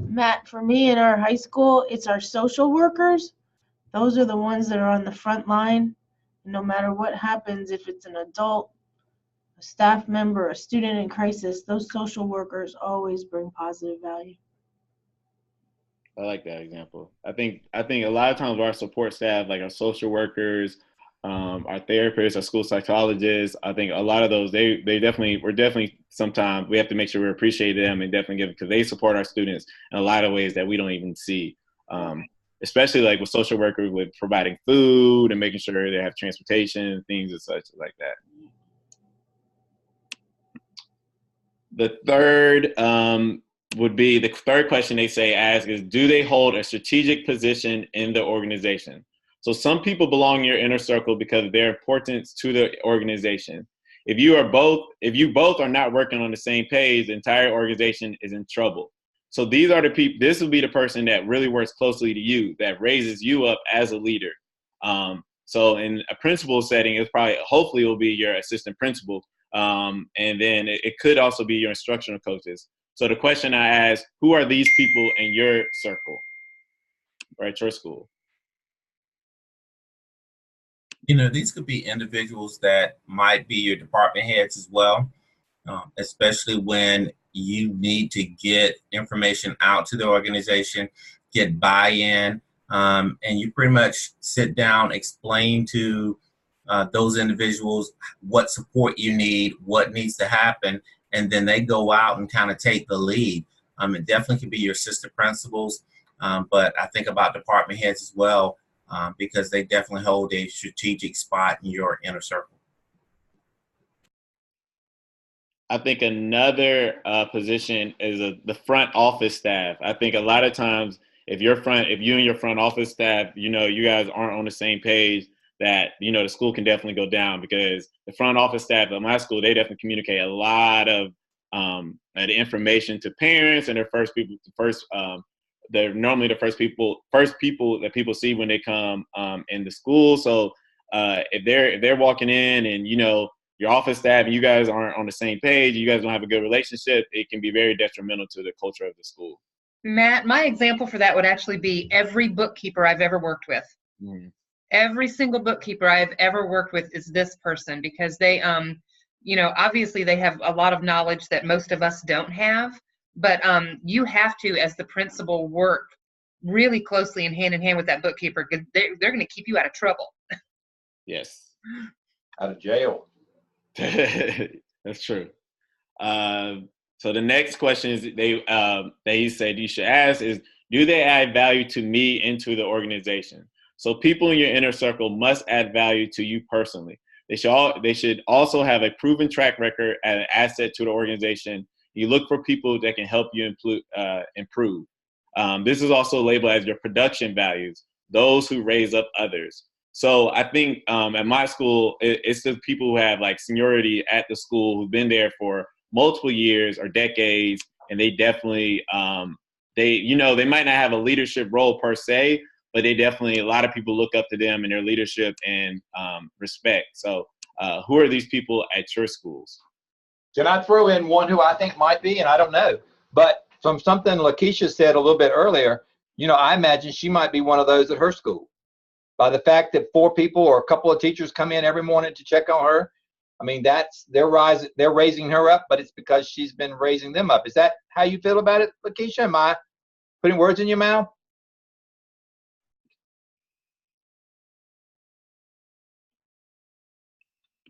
Matt, for me in our high school, it's our social workers. Those are the ones that are on the front line. No matter what happens, if it's an adult, a staff member, a student in crisis, those social workers always bring positive value. I like that example. I think a lot of times our support staff, like our social workers, our therapists, our school psychologists, I think a lot of those, we're definitely sometimes we have to make sure we appreciate them and definitely give, because they support our students in a lot of ways that we don't even see. Especially like with social workers, with providing food and making sure they have transportation, things and such like that. The third would be, the third question they ask is, do they hold a strategic position in the organization? So some people belong in your inner circle because of their importance to the organization. If you both are not working on the same page, the entire organization is in trouble. So these are the people, this will be the person that really works closely to you, that raises you up as a leader. So in a principal setting, it's probably, hopefully it will be your assistant principal. And then it could also be your instructional coaches. So the question I ask, who are these people in your circle or at your school? You know, these could be individuals that might be your department heads as well, especially when you need to get information out to the organization, get buy-in, and you pretty much sit down, explain to those individuals what support you need, what needs to happen, and then they go out and kind of take the lead. It definitely could be your assistant principals, but I think about department heads as well, because they definitely hold a strategic spot in your inner circle. I think another position is the front office staff. I think a lot of times if you and your front office staff, you guys aren't on the same page, that, the school can definitely go down, because the front office staff at my school, they definitely communicate a lot of the information to parents, and they're normally the first people that people see when they come in the school. So if they're walking in and, your office staff and you guys aren't on the same page, you guys don't have a good relationship, it can be very detrimental to the culture of the school. Matt, my example for that would actually be every bookkeeper I've ever worked with. Mm. Every single bookkeeper I've ever worked with is this person, because they, obviously they have a lot of knowledge that most of us don't have, but you have to, as the principal, work really closely and hand in hand with that bookkeeper, because they're going to keep you out of trouble. Yes. Out of jail. That's true. So the next question is that he said you should ask is, do they add value to me and to the organization? So people in your inner circle must add value to you personally. They should also have a proven track record as an asset to the organization. You look for people that can help you improve. This is also labeled as your production values, those who raise up others. So I think at my school, it's the people who have like seniority at the school, who've been there for multiple years or decades, and they definitely, they might not have a leadership role per se, but they definitely, a lot of people look up to them in their leadership and respect. So who are these people at your schools? Can I throw in one who I think might be, and I don't know, but from something Lakeisha said a little bit earlier, I imagine she might be one of those at her school. By the fact that 4 people or a couple of teachers come in every morning to check on her, I mean, they're raising her up, but it's because she's been raising them up. Is that how you feel about it, Lakeisha? Am I putting words in your mouth?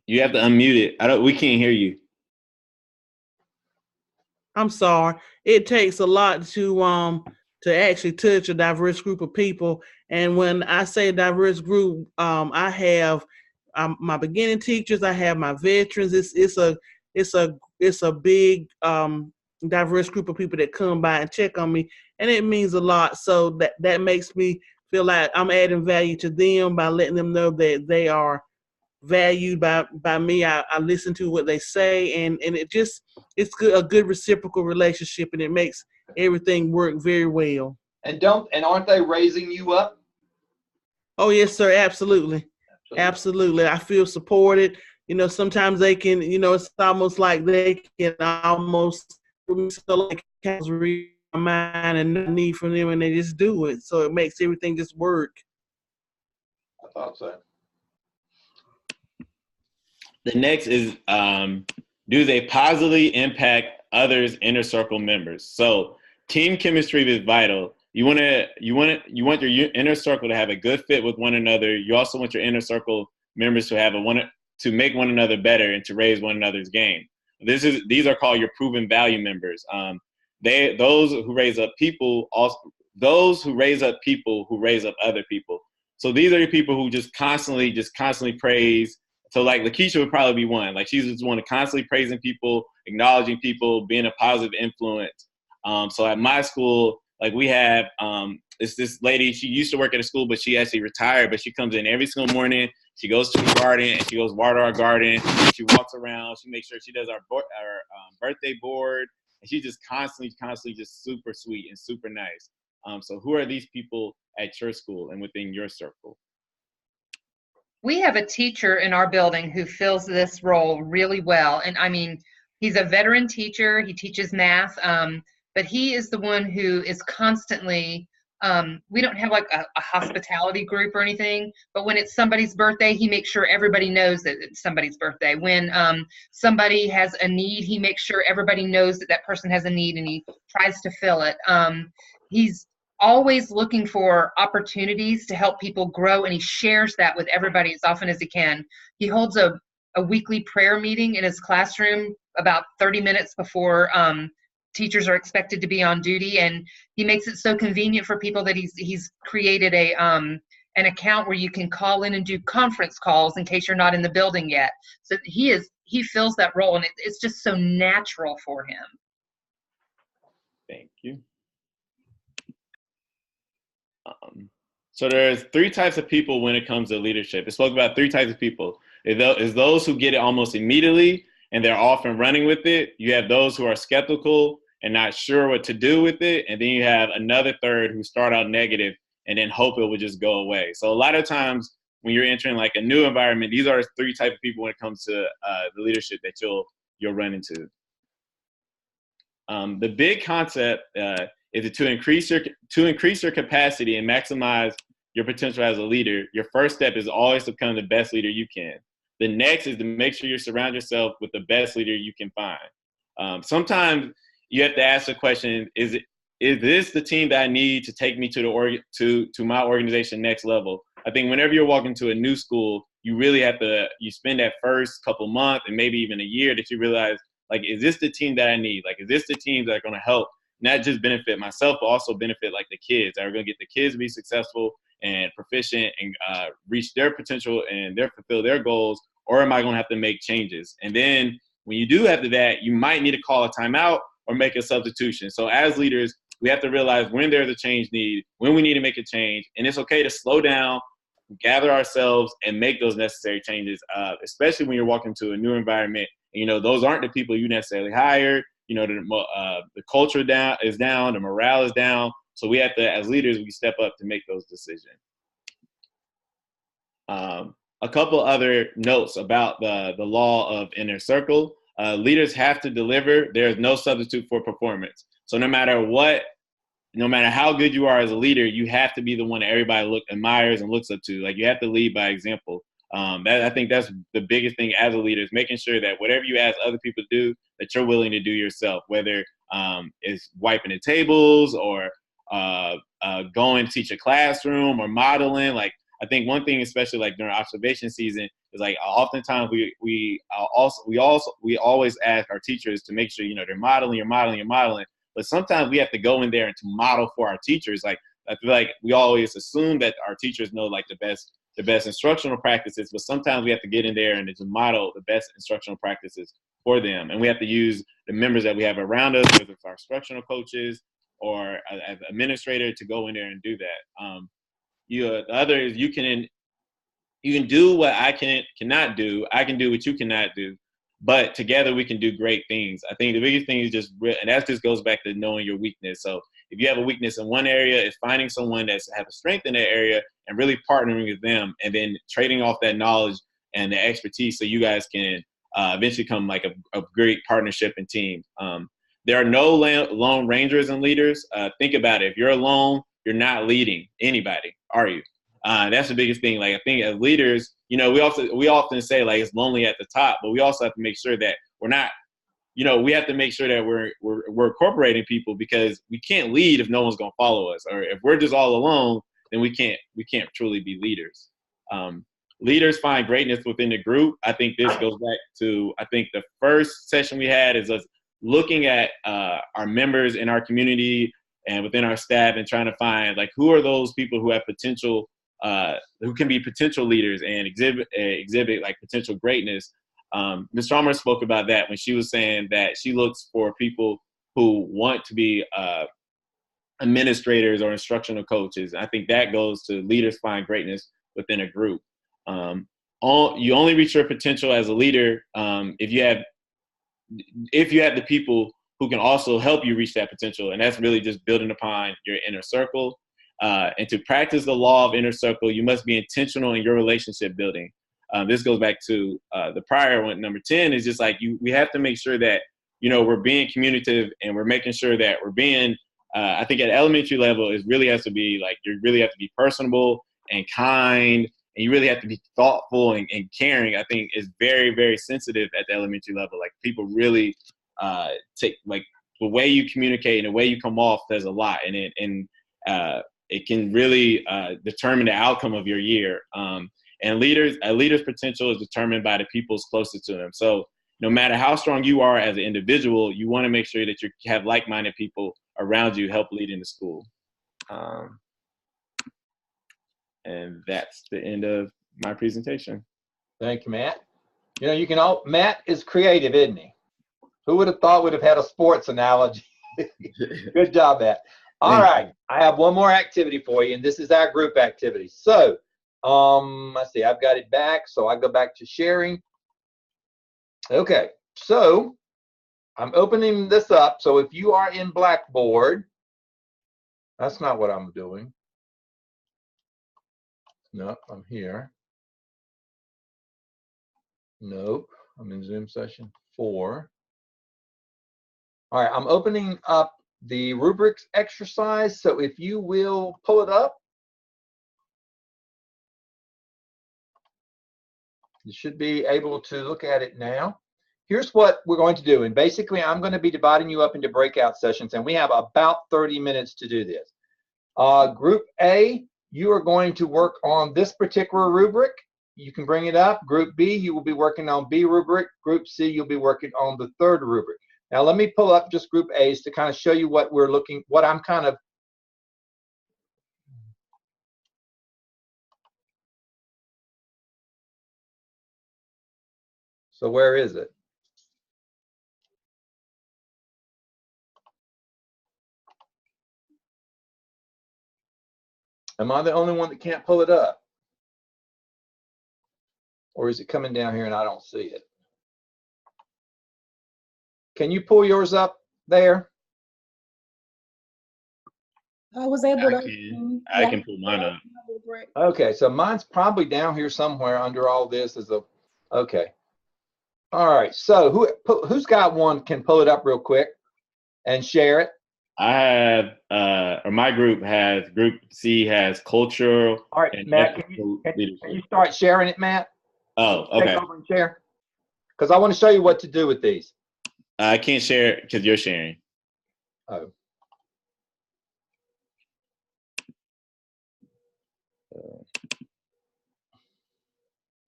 You have to unmute it. We can't hear you. I'm sorry. It takes a lot to actually touch a diverse group of people. And when I say diverse group, I have my beginning teachers, I have my veterans. It's a big diverse group of people that come by and check on me, and it means a lot. So that makes me feel like I'm adding value to them by letting them know that they are valued by me. I listen to what they say, and it's good, a good reciprocal relationship, and it makes everything work very well. And aren't they raising you up? Oh yes, sir. Absolutely. Absolutely. I feel supported. Sometimes they can, it's almost like they can almost like read my mind and no need from them, and they just do it. So it makes everything just work. I thought so. The next is, do they positively impact others' inner circle members? So team chemistry is vital. You want your inner circle to have a good fit with one another. You also want your inner circle members to have to make one another better and to raise one another's game. These are called your proven value members. Those who raise up people who raise up other people. So these are the people who just constantly praise. So like Lakeisha would probably be one. Like she's just one of constantly praising people, acknowledging people, being a positive influence. So at my school, like we have it's this lady. She used to work at a school, but she actually retired. But she comes in every single morning. She goes to the garden and she goes water our garden. She walks around. She makes sure she does our birthday board. And she's just constantly just super sweet and super nice. So who are these people at your school and within your circle? We have a teacher in our building who fills this role really well. And I mean, he's a veteran teacher. He teaches math, but he is the one who is constantly, we don't have like a hospitality group or anything, but when it's somebody's birthday, he makes sure everybody knows that it's somebody's birthday. When somebody has a need, he makes sure everybody knows that that person has a need, and he tries to fill it. He's always looking for opportunities to help people grow, and he shares that with everybody as often as he can. He holds a weekly prayer meeting in his classroom about 30 minutes before teachers are expected to be on duty, and he makes it so convenient for people that he's created an account where you can call in and do conference calls in case you're not in the building yet. So he fills that role, and it's just so natural for him. Thank you. So there's three types of people when it comes to leadership. It spoke about three types of people. Is those who get it almost immediately and they're off and running with it. You have those who are skeptical and not sure what to do with it. And then you have another third who start out negative and then hope it will just go away. So a lot of times when you're entering like a new environment, these are three types of people when it comes to the leadership that you'll run into. The big concept is to increase your capacity and maximize your potential as a leader. Your first step is always to become the best leader you can. The next is to make sure you surround yourself with the best leader you can find. Sometimes you have to ask the question: Is this the team that I need to take me to my organization next level? I think whenever you're walking to a new school, you really have to spend that first couple months and maybe even a year that you realize, like, is this the team that I need? Like, is this the team that are going to help not just benefit myself, but also benefit like the kids that are going to get the kids to be successful and proficient and reach their potential and fulfill their goals? Or am I going to have to make changes? And then when you do after that, you might need to call a timeout or make a substitution. So as leaders, we have to realize when there's a change need, when we need to make a change, and it's okay to slow down, gather ourselves, and make those necessary changes, especially when you're walking to a new environment. And, those aren't the people you necessarily hired. The culture is down, the morale is down. So we have to, as leaders, we step up to make those decisions. A couple other notes about the law of inner circle. Leaders have to deliver. There is no substitute for performance. So no matter how good you are as a leader, you have to be the one that everybody admires and looks up to. Like, you have to lead by example. I think that's the biggest thing as a leader, is making sure that whatever you ask other people to do, that you're willing to do yourself, whether it's wiping the tables or going to teach a classroom or modeling. Like, I think one thing, especially like during observation season, is like oftentimes we always ask our teachers to make sure, you're modeling. But sometimes we have to go in there and to model for our teachers. Like, I feel like we always assume that our teachers know like the best instructional practices, but sometimes we have to get in there and just model the best instructional practices for them. And we have to use the members that we have around us, whether it's our instructional coaches or as administrator, to go in there and do that. The other is you can you can do what I cannot do. I can do what you cannot do. But together we can do great things. I think the biggest thing is just, and that just goes back to knowing your weakness. So if you have a weakness in one area, it's finding someone that's have a strength in that area and really partnering with them, and then trading off that knowledge and the expertise so you guys can eventually become like a great partnership and team. There are no lone rangers and leaders. Think about it. If you're alone, you're not leading anybody, are you? That's the biggest thing. Like, I think as leaders, you know, we often say like it's lonely at the top, but we also have to make sure that we're not, you know, we have to make sure that we're incorporating people, because we can't lead if no one's gonna follow us, or if we're just all alone, then we can't truly be leaders. Leaders find greatness within the group. I think this goes back to, I think the first session we had is us looking at our members in our community and within our staff and trying to find like who are those people who have potential, who can be potential leaders and exhibit like potential greatness. Ms. Chalmers spoke about that when she was saying that she looks for people who want to be administrators or instructional coaches. I think that goes to leaders find greatness within a group. You only reach your potential as a leader if you have the people who can also help you reach that potential, and that's really just building upon your inner circle. And to practice the law of inner circle, you must be intentional in your relationship building. This goes back to the prior one. Number 10 is just like we have to make sure that, you know, we're being communicative and we're making sure that we're being, I think at elementary level, it really has to be like, you really have to be personable and kind, and you really have to be thoughtful and caring. I think is very, very sensitive at the elementary level. Like, people really take, like, the way you communicate and the way you come off says a lot, and it can really determine the outcome of your year. And a leader's potential is determined by the people's closest to them. So no matter how strong you are as an individual, you want to make sure that you have like-minded people around you help lead in the school. And that's the end of my presentation. Thank you, Matt. You know, Matt is creative, isn't he? Who would have thought we'd have had a sports analogy? Good job, Matt. All right, I have one more activity for you, and this is our group activity. So, let's see, I've got it back, so I go back to sharing. Okay, so I'm opening this up. So if you are in Blackboard, that's not what I'm doing. No, I'm here. Nope, I'm in Zoom session 4. All right, I'm opening up the rubrics exercise. So if you will pull it up, you should be able to look at it now. Here's what we're going to do. And basically, I'm going to be dividing you up into breakout sessions, and we have about 30 minutes to do this. Group A, you are going to work on this particular rubric. You can bring it up. Group B, you will be working on B rubric. Group C, you'll be working on the third rubric. Now, let me pull up just Group A's to kind of show you what I'm kind of. So where is it? Am I the only one that can't pull it up? Or is it coming down here and I don't see it? Can you pull yours up there? I was able to. I can pull mine up. Okay, so mine's probably down here somewhere under all this. Okay. All right, so who's got one can pull it up real quick and share it? I have, or my group C has cultural. All right, Matt, can you start sharing it, Matt? Oh, okay. Take over and share, because I want to show you what to do with these. I can't share it because you're sharing. Oh.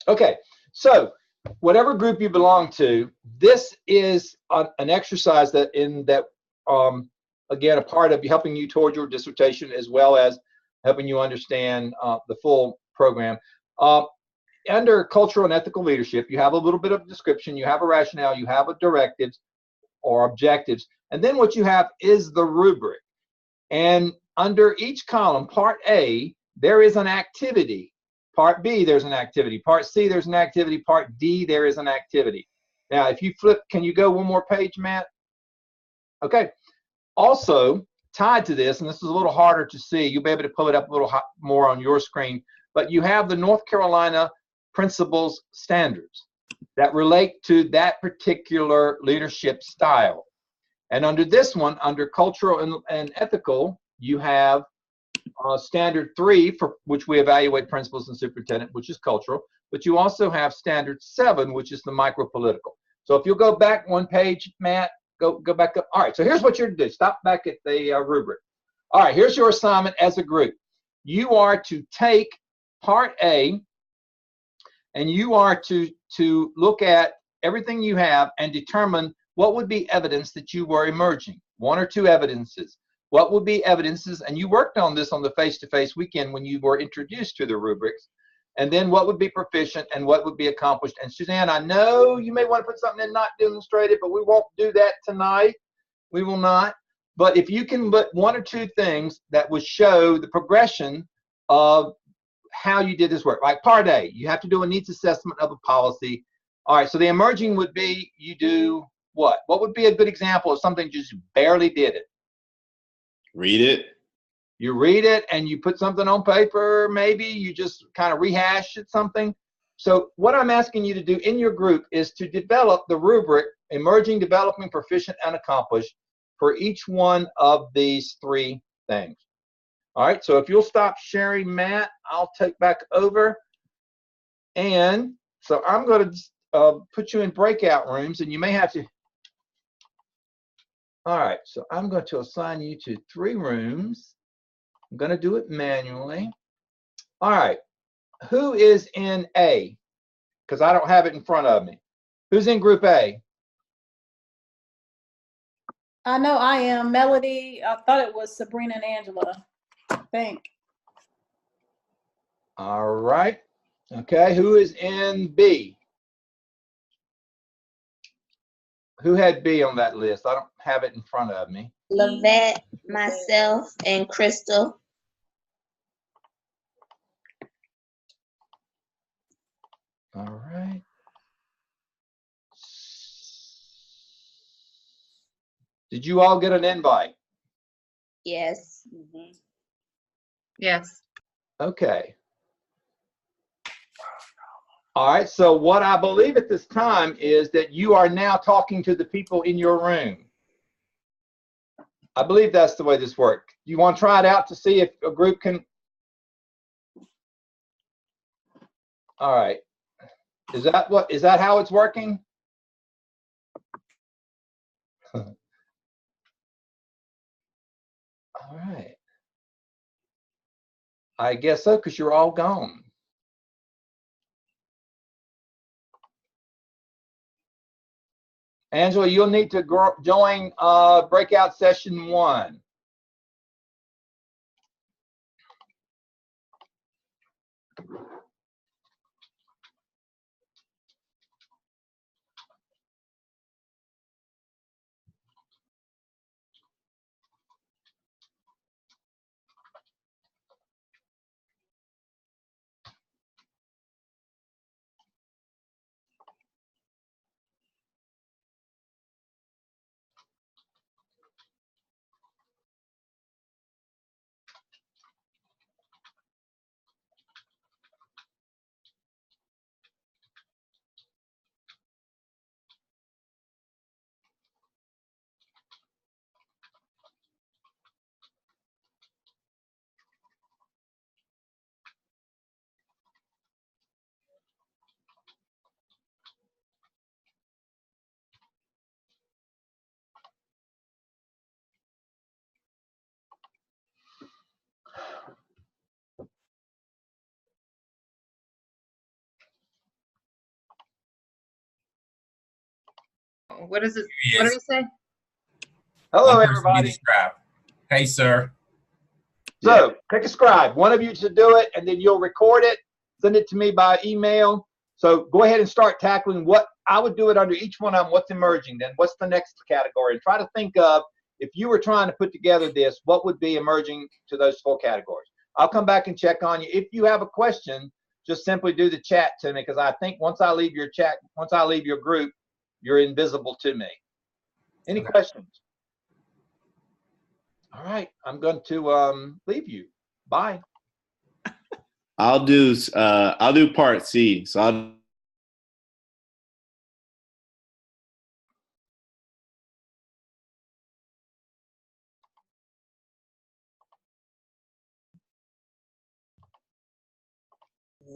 Okay, so whatever group you belong to, this is an exercise that again, a part of helping you toward your dissertation, as well as helping you understand the full program. Under cultural and ethical leadership, you have a little bit of description, you have a rationale, you have a directives or objectives, and then what you have is the rubric. And under each column, part A, there is an activity. Part B, there's an activity. Part C, there's an activity. Part D, there is an activity. Now, if you flip, can you go one more page, Matt? Okay. Also, tied to this, and this is a little harder to see, you'll be able to pull it up a little more on your screen, but you have the North Carolina Principals Standards that relate to that particular leadership style. And under this one, under cultural and ethical, you have standard 3, for which we evaluate principals and superintendent, which is cultural, but you also have standard 7, which is the micro-political. So if you'll go back one page, Matt, go back up. All right, so here's what you're to do. Stop back at the rubric. All right, here's your assignment as a group. You are to take part A, and you are to look at everything you have and determine what would be evidence that you were emerging. 1 or 2 evidences. What would be evidences, and you worked on this on the face-to-face weekend when you were introduced to the rubrics, and then what would be proficient and what would be accomplished. And Suzanne, I know you may want to put something in not demonstrated, but we won't do that tonight. We will not. But if you can put 1 or 2 things that would show the progression of how you did this work. Like part A, you have to do a needs assessment of a policy. All right, so the emerging would be you do what? What would be a good example of something just barely did it? Read it. You read it and you put something on paper, maybe you just kind of rehash it, something. So what I'm asking you to do in your group is to develop the rubric, emerging, developing, proficient, and accomplished for each one of these 3 things. All right, so if you'll stop sharing, Matt, I'll take back over. And so I'm going to put you in breakout rooms, and you may have to. All right, so I'm going to assign you to 3 rooms. I'm going to do it manually. All right, who is in A? Because I don't have it in front of me. Who's in group A? I know I am. Melody, I thought it was Sabrina and Angela, I think. All right. Okay, who is in B? Who had B on that list? I don't have it in front of me. Lavette, myself, and Crystal. All right. Did you all get an invite? Yes. Yes. Okay. All right, so what I believe at this time is that you are now talking to the people in your room. I believe that's the way this works. You want to try it out to see if a group can? All right. Is that how it's working? All right. I guess so, because you're all gone. Angela, you'll need to join breakout session 1. What does it? What did it say? Hello, One person be everybody. the scribe. Hey, sir. So pick a scribe. One of you should do it, and then you'll record it, send it to me by email. So go ahead and start tackling what I would do it under each one of them. What's emerging? Then what's the next category? And try to think of, if you were trying to put together this, what would be emerging to those 4 categories? I'll come back and check on you. If you have a question, just simply do the chat to me, because I think once I leave your chat, once I leave your group, you're invisible to me. Any questions? All right, I'm going to leave you. Bye. I'll do part C. So I'll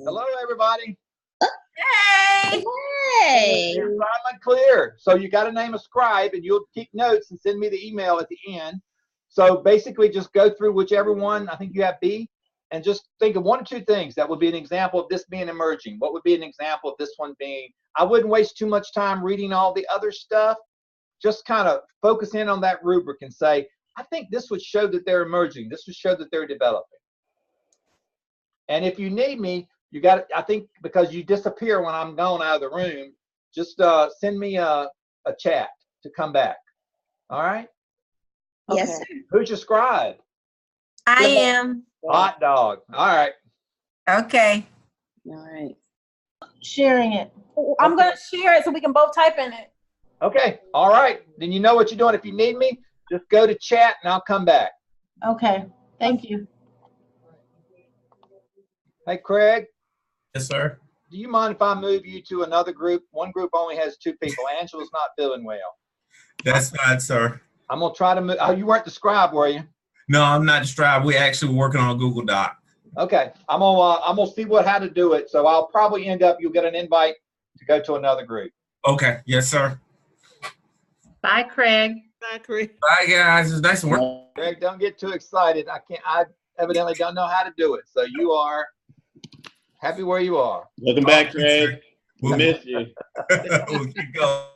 Hello, everybody. Hey. Hey. Assignment clear. So you got to name a scribe, and you'll keep notes and send me the email at the end. So basically, just go through whichever one. I think you have B, and just think of 1 or 2 things that would be an example of this being emerging. What would be an example of this one being? I wouldn't waste too much time reading all the other stuff. Just kind of focus in on that rubric and say, I think this would show that they're emerging. This would show that they're developing. And if you need me, you got, I think, because you disappear when I'm gone out of the room, just send me a chat to come back. All right? Yes, sir. Who's your scribe? I am. Hot dog. All right. Okay. All right. Sharing it. I'm going to share it so we can both type in it. Okay. All right. Then you know what you're doing. If you need me, just go to chat and I'll come back. Okay. Thank you. Hey, Craig, Yes, sir. do you mind if I move you to another group? One group only has 2 people. Angela's not feeling well. That's fine, sir. I'm going to try to move. Oh, you weren't the scribe, were you? No, I'm not distracted. We're actually working on a Google Doc. Okay. I'm gonna see how to do it. So I'll probably end up, you'll get an invite to go to another group. Okay. Yes, sir. Bye, Craig. Bye, Craig. Bye, guys. It's nice to work. Greg, don't get too excited. I evidently don't know how to do it. So you are happy where you are. welcome back, Craig. We We'll missed you. we'll keep going.